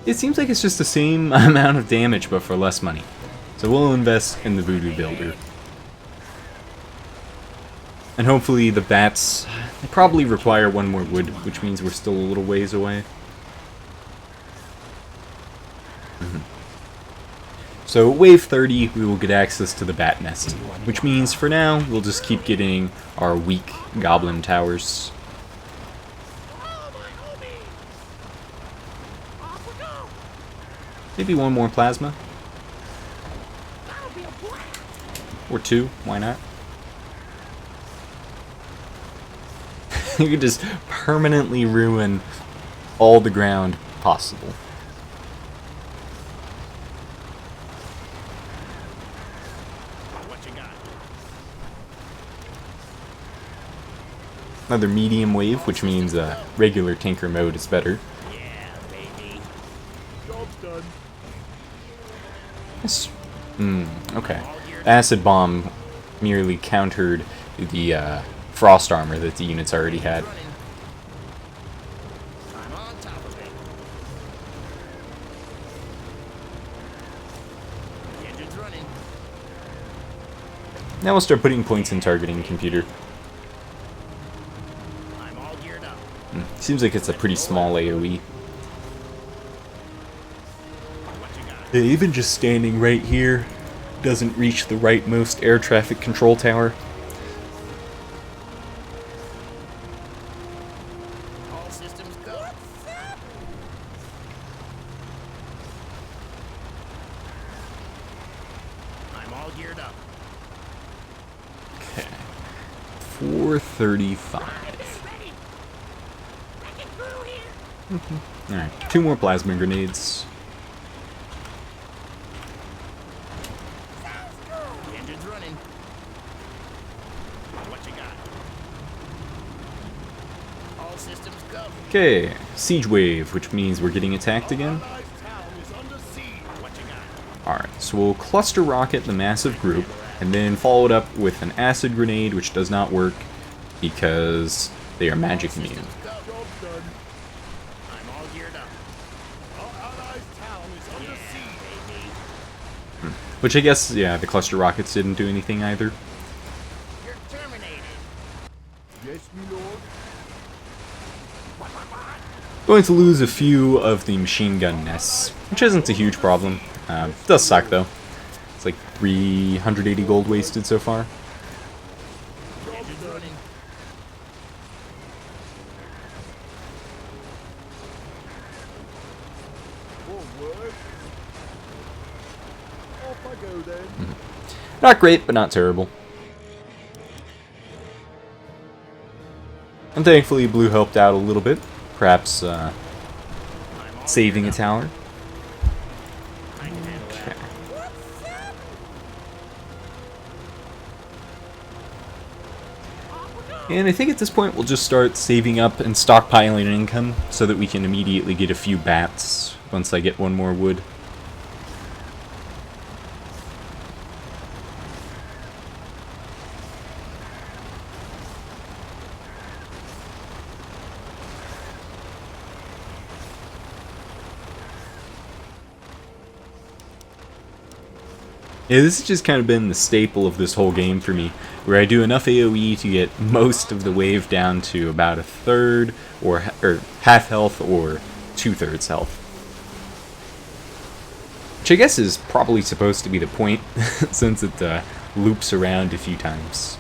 It seems like it's just the same amount of damage but for less money. So we'll invest in the voodoo builder. And hopefully the bats, they probably require one more wood, which means we're still a little ways away. So wave 30, we will get access to the bat nest, which means for now, we'll just keep getting our weak goblin towers. Maybe one more plasma. Or two, why not? You could just permanently ruin all the ground possible. What you got? Another medium wave, which means regular tanker mode is better. Yeah, baby. Job's done. Yes. Okay. Acid Bomb merely countered the frost armor that the units already had. Running. I'm on top of it. The engine's running. Now we'll start putting points in targeting computer. I'm all geared up. Seems like it's a pretty small AoE. What you got? Yeah, even just standing right here doesn't reach the rightmost air traffic control tower. All systems go. I'm all geared up. Okay. 435. Ready. Breaking through here. Alright, two more plasma grenades. The engine's running. What you got? All systems go. Okay, siege wave, which means we're getting attacked again. Allied town is under siege. What you got? Alright, so we'll cluster rocket the massive group, and then follow it up with an acid grenade, which does not work because they are magic immune. Job's done. I'm all geared up. Our allied town is under siege. Baby. Which I guess, yeah, the cluster rockets didn't do anything either. You're terminated. Yes, my lord. Going to lose a few of the machine gun nests, which isn't a huge problem. Does suck though. It's like 380 gold wasted so far. The engine's running. Forward. Not great, but not terrible. And thankfully, blue helped out a little bit. Perhaps saving a tower. I can handle that. And I think at this point we'll just start saving up and stockpiling income so that we can immediately get a few bats once I get one more wood. Yeah, this has just kind of been the staple of this whole game for me, where I do enough AoE to get most of the wave down to about a third, or half health, or 2/3 health. Which I guess is probably supposed to be the point, since it loops around a few times.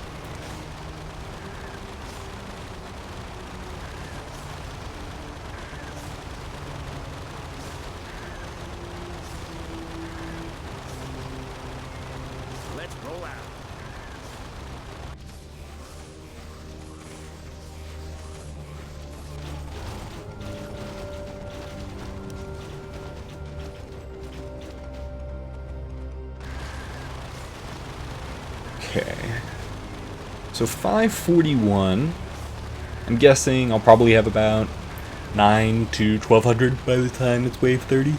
Let's roll out. Okay. So 541. I'm guessing I'll probably have about 9 to 1200 by the time it's wave 30.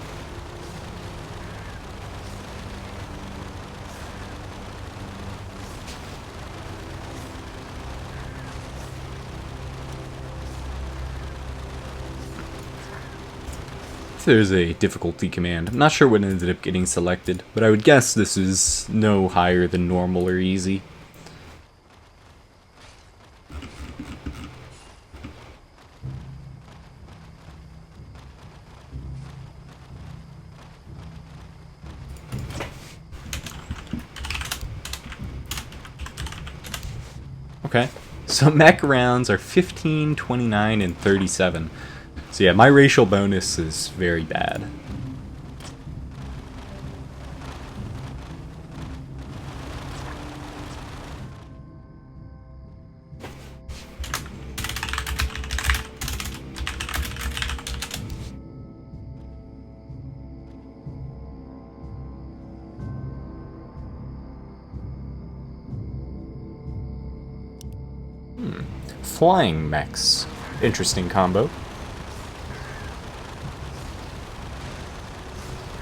There's a difficulty command. I'm not sure what ended up getting selected, but I would guess this is no higher than normal or easy. Okay, so mech rounds are 15, 29, and 37. So yeah, my racial bonus is very bad. Flying mechs. Interesting combo.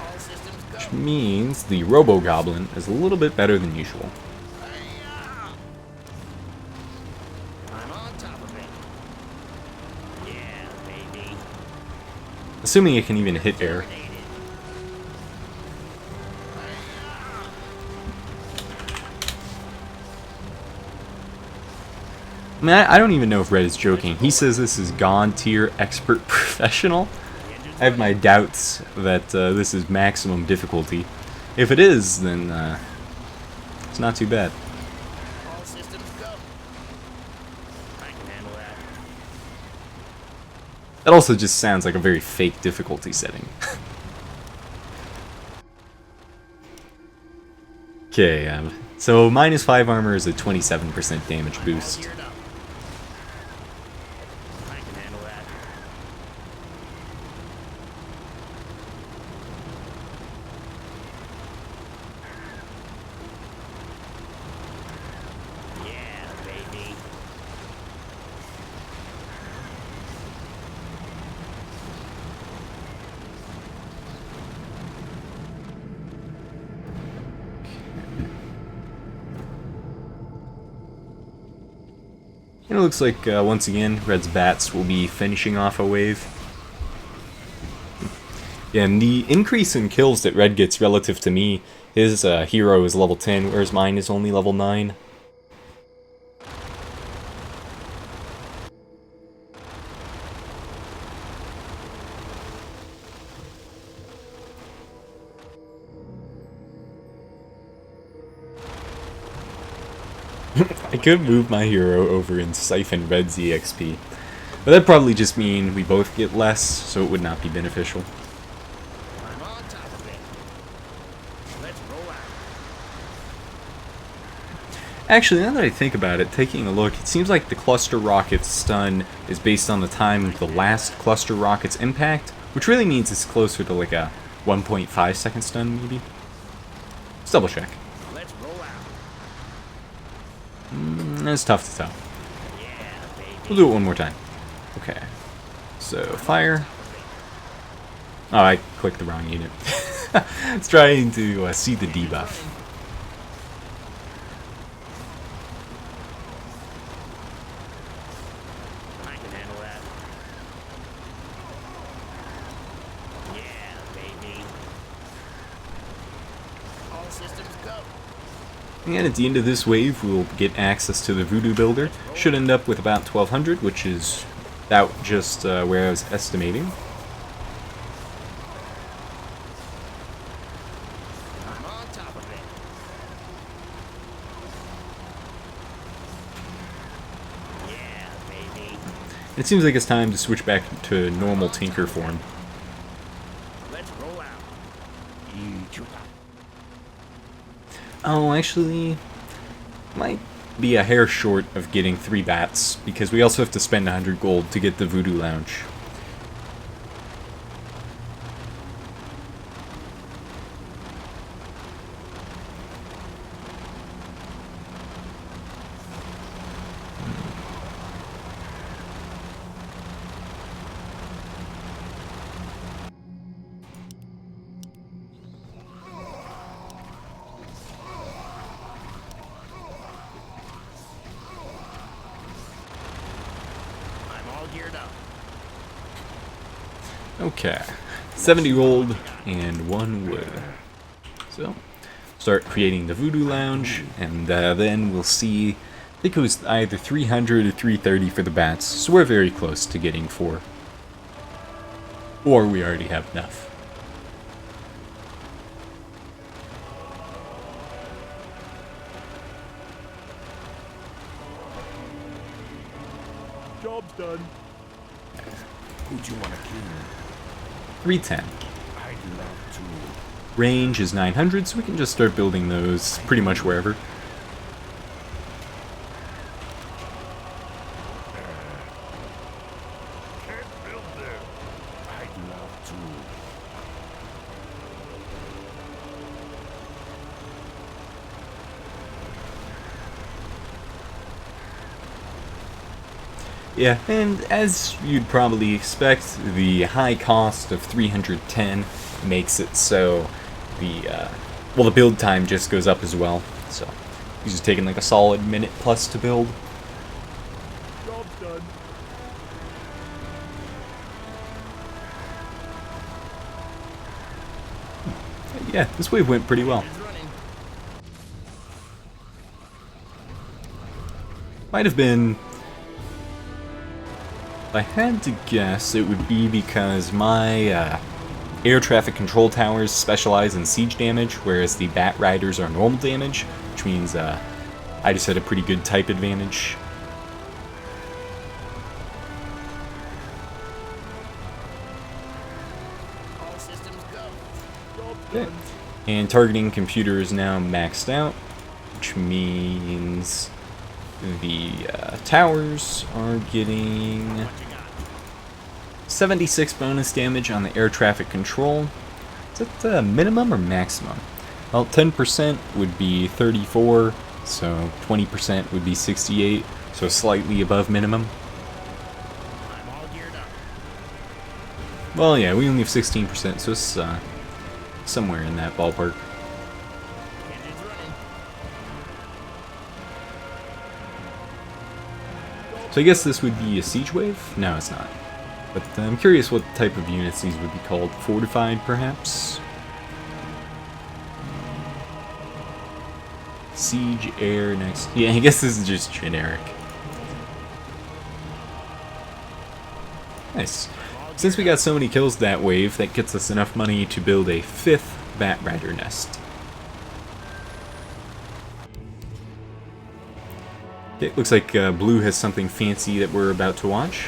All systems go. Which means the Robo-Goblin is a little bit better than usual. I'm on top of it. Yeah, baby. Assuming it can even hit air. Terminated. I mean, I don't even know if Red is joking. He says this is God tier expert professional. I have my doubts that this is maximum difficulty. If it is, then it's not too bad. All systems go. I can handle that. That also just sounds like a very fake difficulty setting. Okay, so -5 armor is a 27% damage boost. Geared up. I can handle that. Yeah, baby. And it looks like, once again, Red's bats will be finishing off a wave. Yeah, and the increase in kills that Red gets relative to me, his hero is level 10, whereas mine is only level 9. I could move my hero over and siphon Red's EXP, but that'd probably just mean we both get less, so it would not be beneficial. I'm on top of it. Let's roll out. Actually, now that I think about it, taking a look, it seems like the cluster rocket's stun is based on the time of the last cluster rocket's impact, which really means it's closer to like a 1.5 second stun, maybe? Let's double check. Let's roll out. It's tough to tell. Yeah, baby. We'll do it one more time. Okay. So, fire. Oh, I clicked the wrong unit. It's trying to see the debuff. I can handle that. Yeah, baby. All systems go. And at the end of this wave, we'll get access to the voodoo builder. Should end up with about 1200, which is about just where I was estimating. I'm on top of it. Yeah, baby. It seems like it's time to switch back to normal tinker form. Let's roll out. Oh, actually, might be a hair short of getting 3 bats, because we also have to spend 100 gold to get the voodoo lounge. I'm all geared up. Okay, 70 gold and 1 wood. So, start creating the voodoo lounge, and then we'll see. I think it was either 300 or 330 for the bats, so we're very close to getting 4. Or we already have enough. Job's done. Who'd you want to kill? 310. I'd love to. Range is 900, so we can just start building those pretty much wherever. Can't build there. I'd love to. Yeah, and as you'd probably expect, the high cost of 310 makes it so the build time just goes up as well. So it's just taking like a solid minute plus to build. Job's done. Yeah, this wave went pretty well. It's running. Might have been. If I had to guess, it would be because my air traffic control towers specialize in siege damage, whereas the bat riders are normal damage, which means I just had a pretty good type advantage. All systems go. Job's Okay. done. And targeting computer is now maxed out, which means the towers are getting What you got? 76 bonus damage on the air traffic control. Is that the minimum or maximum? Well, 10% would be 34, so 20% would be 68, so slightly above minimum. I'm all geared up. Well, yeah, we only have 16%, so it's somewhere in that ballpark. Engine's running. So I guess this would be a siege wave? No, it's not. But I'm curious what type of units these would be called. Fortified, perhaps? Siege, air, next. Yeah, I guess this is just generic. Nice. Since we got so many kills that wave, that gets us enough money to build a 5th Bat Rider nest. It looks like Blue has something fancy that we're about to watch.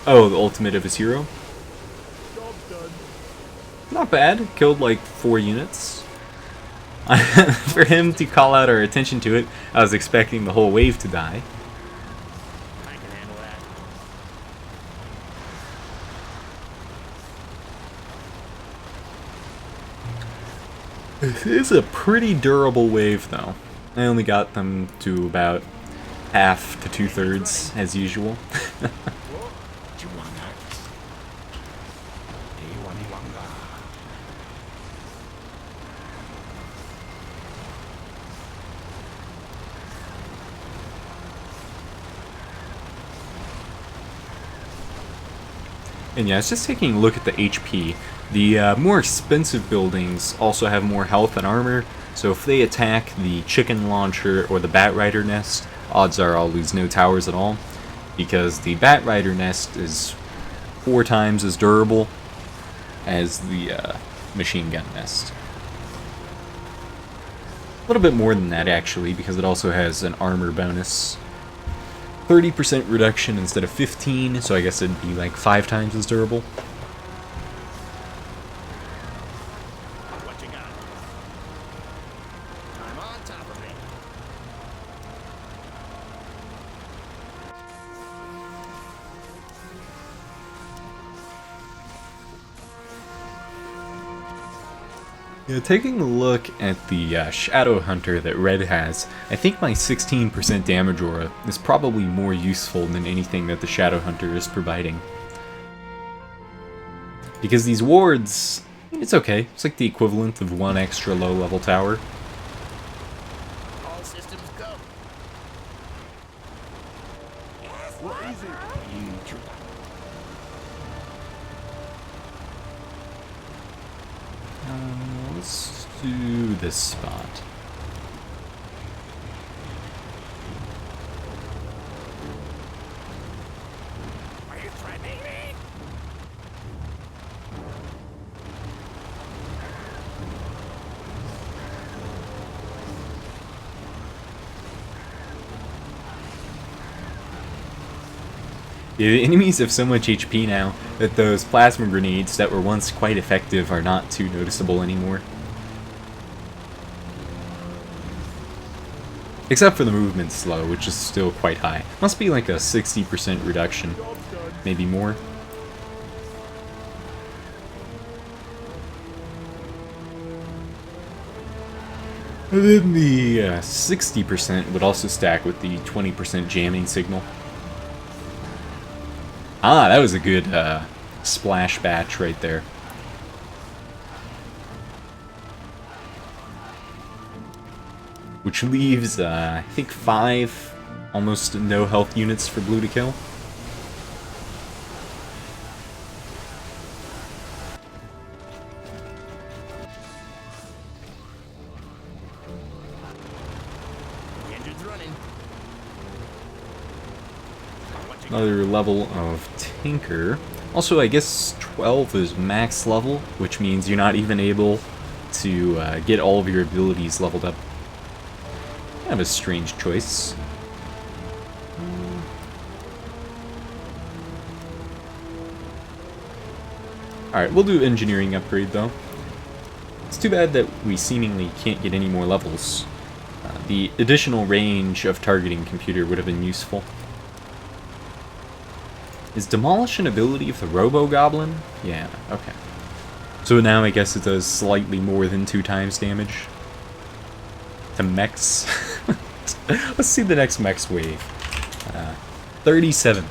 Oh, the ultimate of his hero. Job's done. Not bad. Killed like 4 units. For him to call out our attention to it, I was expecting the whole wave to die. I can handle that. This is a pretty durable wave, though. I only got them to about half to 2/3 as usual. And yeah, it's just taking a look at the HP. The more expensive buildings also have more health and armor, so if they attack the chicken launcher or the bat rider nest, odds are I'll lose no towers at all, because the bat rider nest is 4 times as durable as the machine gun nest. A little bit more than that actually, because it also has an armor bonus. 30% reduction instead of 15, so I guess it'd be like 5 times as durable. What you got? I'm on top of it. Yeah, taking a look at the Shadow Hunter that Red has, I think my 16% damage aura is probably more useful than anything that the Shadow Hunter is providing. Because these wards, it's okay. It's like the equivalent of 1 extra low-level tower. All systems go. Let's do this spot. Are you threatening me? Yeah, the enemies have so much HP now that those plasma grenades that were once quite effective are not too noticeable anymore. Except for the movement slow, which is still quite high. Must be like a 60% reduction, maybe more. And then the 60% would also stack with the 20% jamming signal. Ah, that was a good splash batch right there. Which leaves, I think 5 almost no health units for blue to kill. The engine's running. What you got? Another level of Tinker. Also, I guess 12 is max level, which means you're not even able to get all of your abilities leveled up. Kind of a strange choice. Alright, we'll do engineering upgrade though. It's too bad that we seemingly can't get any more levels. The additional range of targeting computer would have been useful. Is Demolish an ability of the Robo-Goblin? Yeah, okay. So now I guess it does slightly more than 2 times damage. To mechs. Let's see the next mechs wave. 37.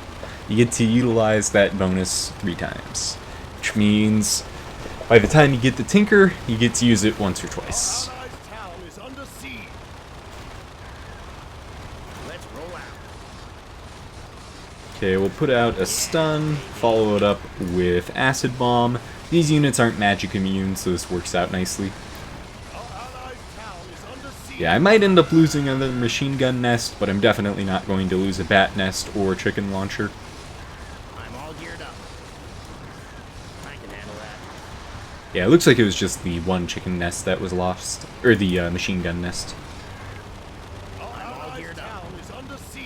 You get to utilize that bonus 3 times. Which means by the time you get the Tinker, you get to use it once or twice. Allied town is under siege. Let's roll out. Okay, we'll put out a stun, follow it up with acid bomb. These units aren't magic immune, so this works out nicely. Our allied town is under siege. Yeah, I might end up losing another machine gun nest, but I'm definitely not going to lose a bat nest or a chicken launcher. I'm all geared up. I can handle that. Yeah, it looks like it was just the 1 chicken nest that was lost, or the machine gun nest. Our all allied geared up. town is under siege.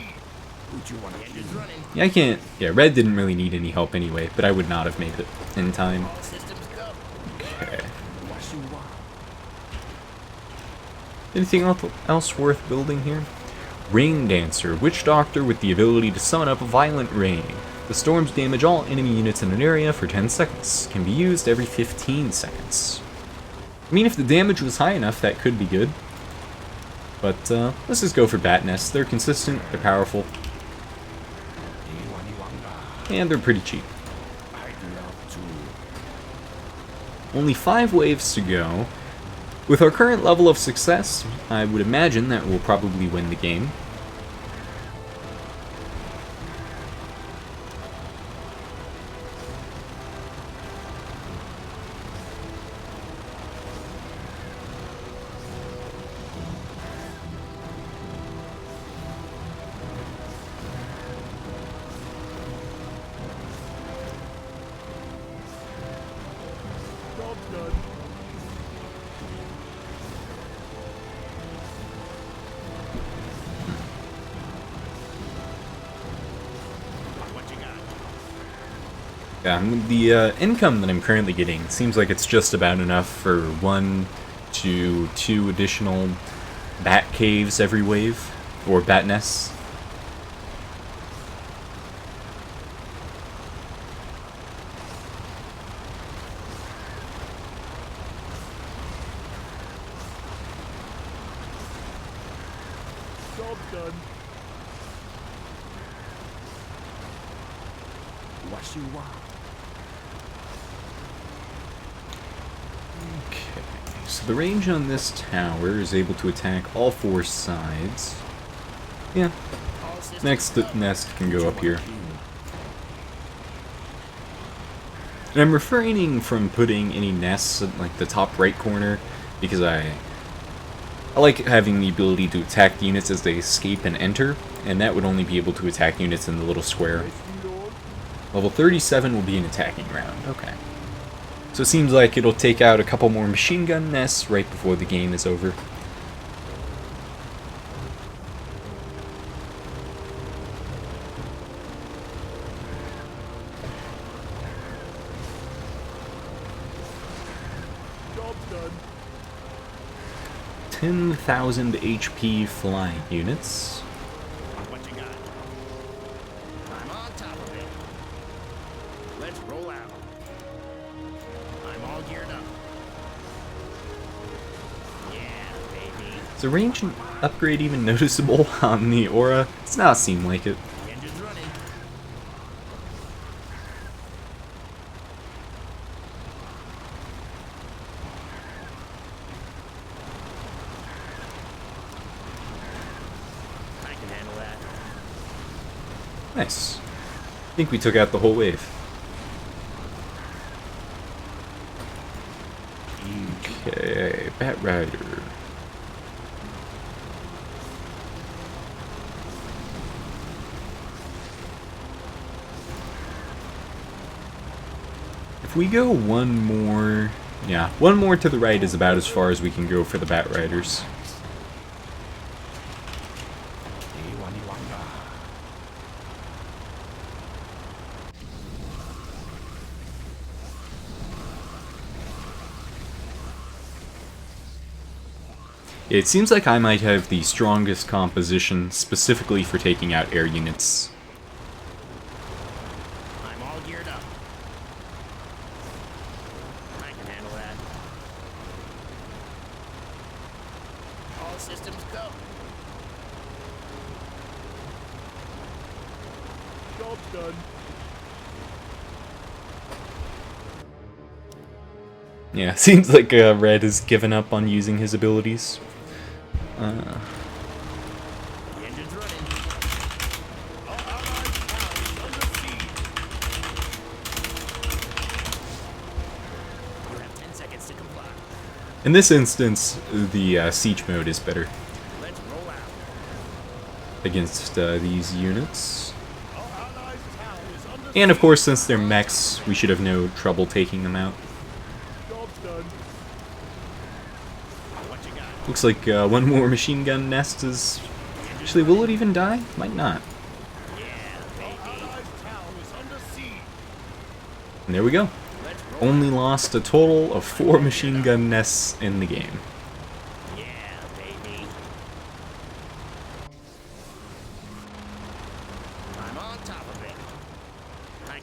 Who'd you want? The engine's running. Yeah, I can't. Yeah, Red didn't really need any help anyway, but I would not have made it in time. All systems go. Okay. What you want? Anything else worth building here? Rain Dancer, Witch Doctor with the ability to summon up violent rain. The storms damage all enemy units in an area for 10 seconds. Can be used every 15 seconds. I mean, if the damage was high enough, that could be good. But let's just go for Bat Nests. They're consistent, they're powerful, and they're pretty cheap. Only 5 waves to go. With our current level of success, I would imagine that we'll probably win the game. Yeah, the income that I'm currently getting seems like it's just about enough for 1 to 2 additional bat caves every wave, or bat nests. Job done. What you want? Okay, so the range on this tower is able to attack all 4 sides. Yeah, next nest can go up here. And I'm refraining from putting any nests at like the top right corner because I like having the ability to attack the units as they escape and enter, and that would only be able to attack units in the little square. Level 37 will be an attacking round. Okay. So it seems like it'll take out a couple more machine gun nests right before the game is over. Job's done. 10,000 HP flying units. What you got? I'm on top of it. Let's roll out. I'm all geared up. Yeah, baby. Is the range upgrade even noticeable on the aura? It's not seem like it. Engine's running. I can handle that. Nice. I think we took out the whole wave. Okay, Bat Rider. If we go one more... Yeah, one more to the right is about as far as we can go for the Bat Riders. It seems like I might have the strongest composition specifically for taking out air units. I'm all geared up. I can handle that. All systems go. Job's done. Yeah, seems like Red has given up on using his abilities. The engine's running. Our allied town is under siege. You have 10 seconds to comply. In this instance, the siege mode is better Let's roll out. against these units. Our allied town is under And of course, since they're mechs, we should have no trouble taking them out. Job's done. What you got? Looks like one more machine gun nest is... Actually, will it even die? Might not. Yeah, baby. Allied town is under siege. And there we go. Let's roll. Only lost a total of 4 machine gun nests in the game. Yeah, baby.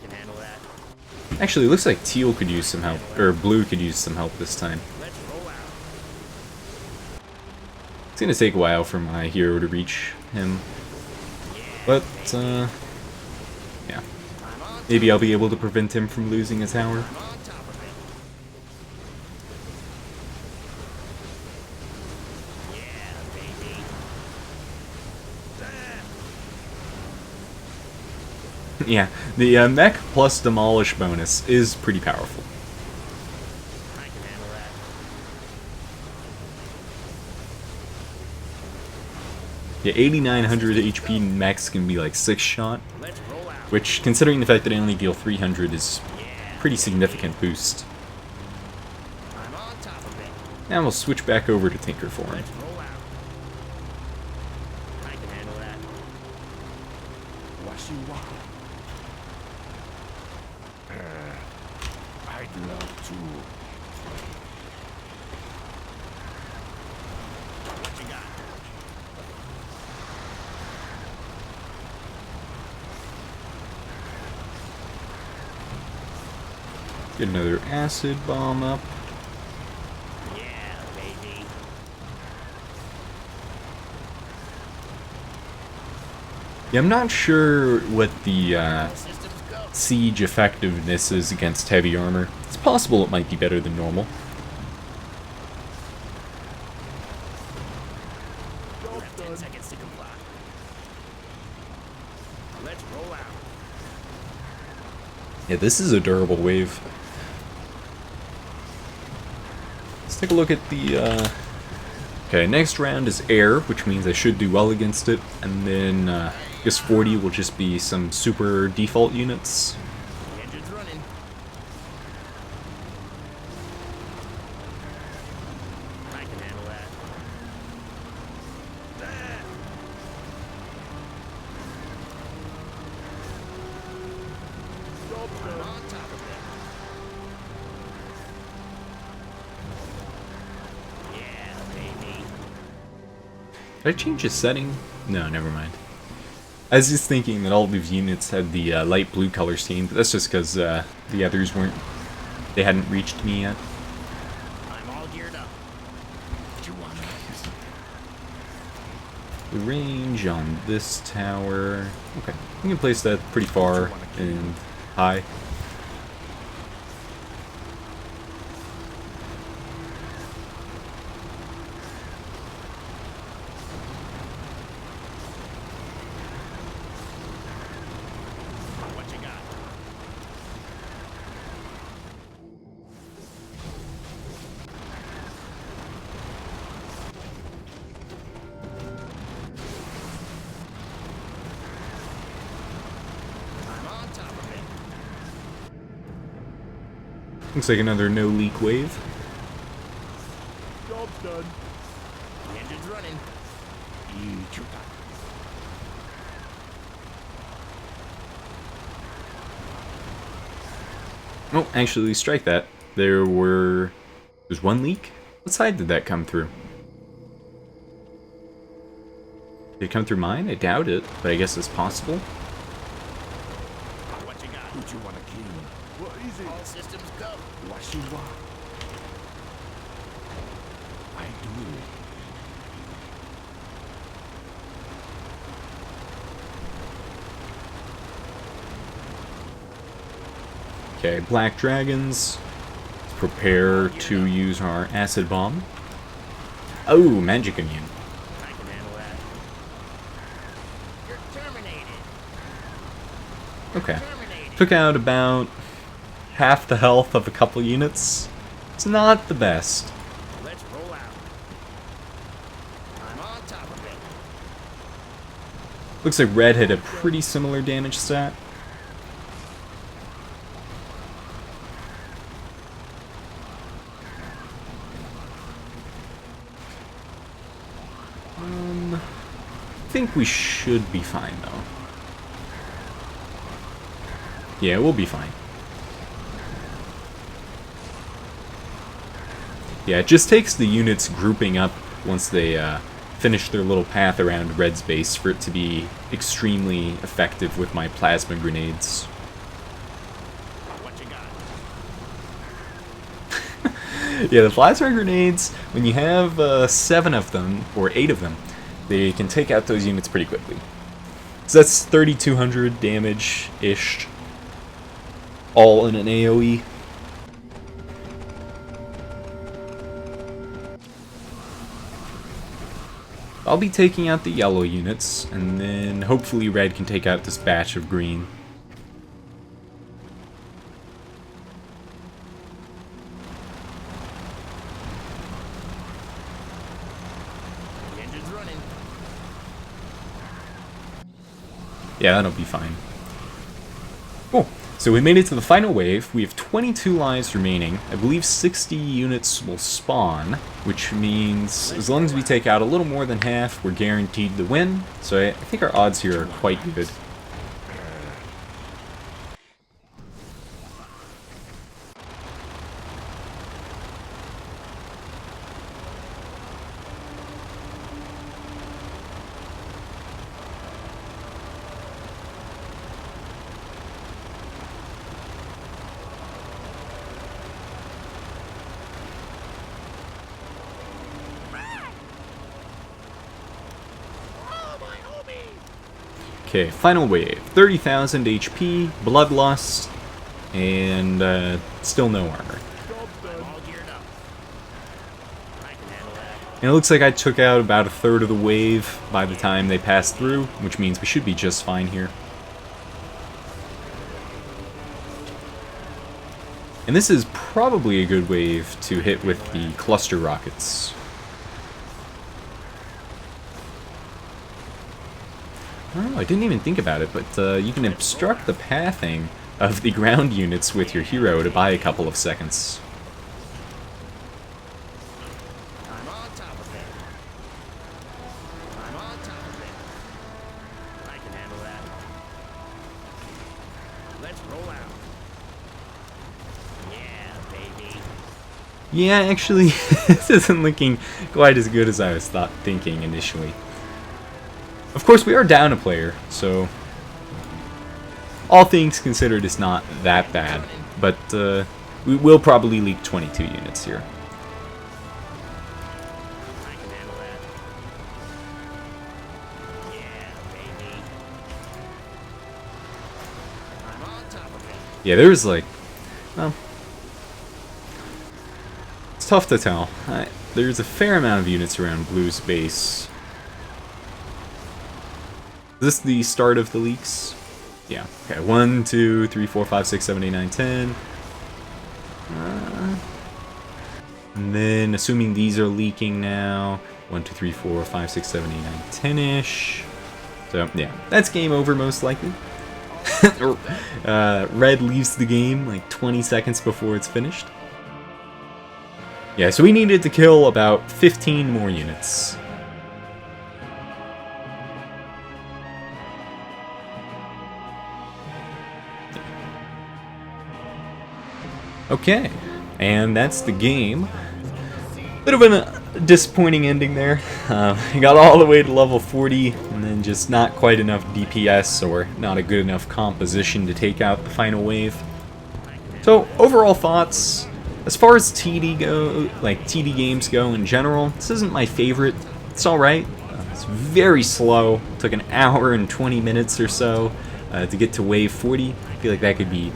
can handle that. Actually, it looks like teal could use some help, or blue could use some help this time. Let's roll out. It's gonna take a while for my hero to reach him. But, yeah. Maybe I'll be able to prevent him from losing his tower. I'm on top of it. Yeah, baby. Yeah, the mech plus demolish bonus is pretty powerful. I can handle that. Yeah, 8900 HP mechs can be like 6-shot, Let's roll out. which, considering the fact that I only deal 300, is Yeah. pretty significant boost. I'm on top of it. Now we'll switch back over to Tinker for him. Let's roll out. I can handle that. I'd love to. What you got? Get another acid bomb up. Yeah, baby. Yeah, I'm not sure what the Systems go. siege effectiveness is against heavy armor. It's possible it might be better than normal. You have 10 seconds to comply. Let's roll out. Yeah, this is a durable wave. Let's take a look at the, Okay, next round is air, which means I should do well against it, and then, I guess 40 will just be some super default units. The engine's running. I can handle that. I'm on top of it. Yeah, baby. Did I change the setting? No, never mind. I was just thinking that all these units had the light blue color scheme, but that's just because the others weren't... They hadn't reached me yet. I'm all geared up. What you want? The range on this tower... Okay, we can place that pretty far and high. What you got? I'm on top of it. Looks like another no-leak wave. Job's done. The engine's running. Oh, actually, strike that. There's one leak? What side did that come through? Did it come through mine? I doubt it, but I guess it's possible. What you got? Who you want to kill? What is it? All systems go. What you want? I do it. Okay, black dragons. Let's prepare to use our acid bomb. Oh, magic onion. I can handle that. You're terminated. Okay. Terminated. Took out about half the health of a couple units. It's not the best. Let's roll out. I'm on top of it. Looks like red had a pretty similar damage stat. I think we should be fine, though. Yeah, we'll be fine. Yeah, it just takes the units grouping up once they finish their little path around red's base for it to be extremely effective with my plasma grenades. Yeah, the plasma grenades, when you have 7 of them, or 8 of them, they can take out those units pretty quickly. So that's 3,200 damage-ish, all in an AoE. I'll be taking out the yellow units, and then hopefully red can take out this batch of green. The engine's running. Yeah, that'll be fine. Cool. So we made it to the final wave. We have 22 lives remaining. I believe 60 units will spawn, which means as long as we take out a little more than half, we're guaranteed to win. So I think our odds here are quite good. Okay, final wave. 30,000 HP, Bloodlust, and still no armor. I'm all geared up. I can handle that. And it looks like I took out about a third of the wave by the time they passed through, which means we should be just fine here. And this is probably a good wave to hit with the cluster rockets. Oh, I didn't even think about it, but you can obstruct the pathing of the ground units with your hero to buy a couple of seconds. I'm on top of it. I'm on top of it. I can handle that. Let's roll out. Yeah, baby. Yeah, actually, this isn't looking quite as good as I was thinking initially. Of course, we are down a player, so all things considered, it's not that bad. But we will probably leak 22 units here. I can handle that. Yeah, baby. I'm on top of it. Yeah, there's like, well, it's tough to tell. There's a fair amount of units around Blue's base. Is this the start of the leaks? Yeah. Okay. 1, 2, 3, 4, 5, 6, 7, 8, 9, 10. And then, assuming these are leaking now, 1, 2, 3, 4, 5, 6, 7, 8, 9, 10-ish. So, yeah. That's game over, most likely. Red leaves the game like 20 seconds before it's finished. Yeah, so we needed to kill about 15 more units. Okay, and that's the game. Bit of a disappointing ending there. Got all the way to level 40, and then just not quite enough DPS or not a good enough composition to take out the final wave. So, overall thoughts, as far as TD go, like TD games go in general, this isn't my favorite. It's alright. It's very slow. Took an hour and 20 minutes or so to get to wave 40. I feel like that could be...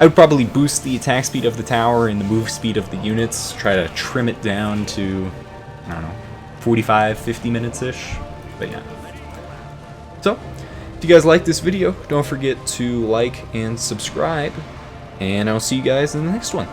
I would probably boost the attack speed of the tower and the move speed of the units, try to trim it down to, I don't know, 45, 50 minutes-ish, but yeah. So, if you guys like this video, don't forget to like and subscribe, and I'll see you guys in the next one.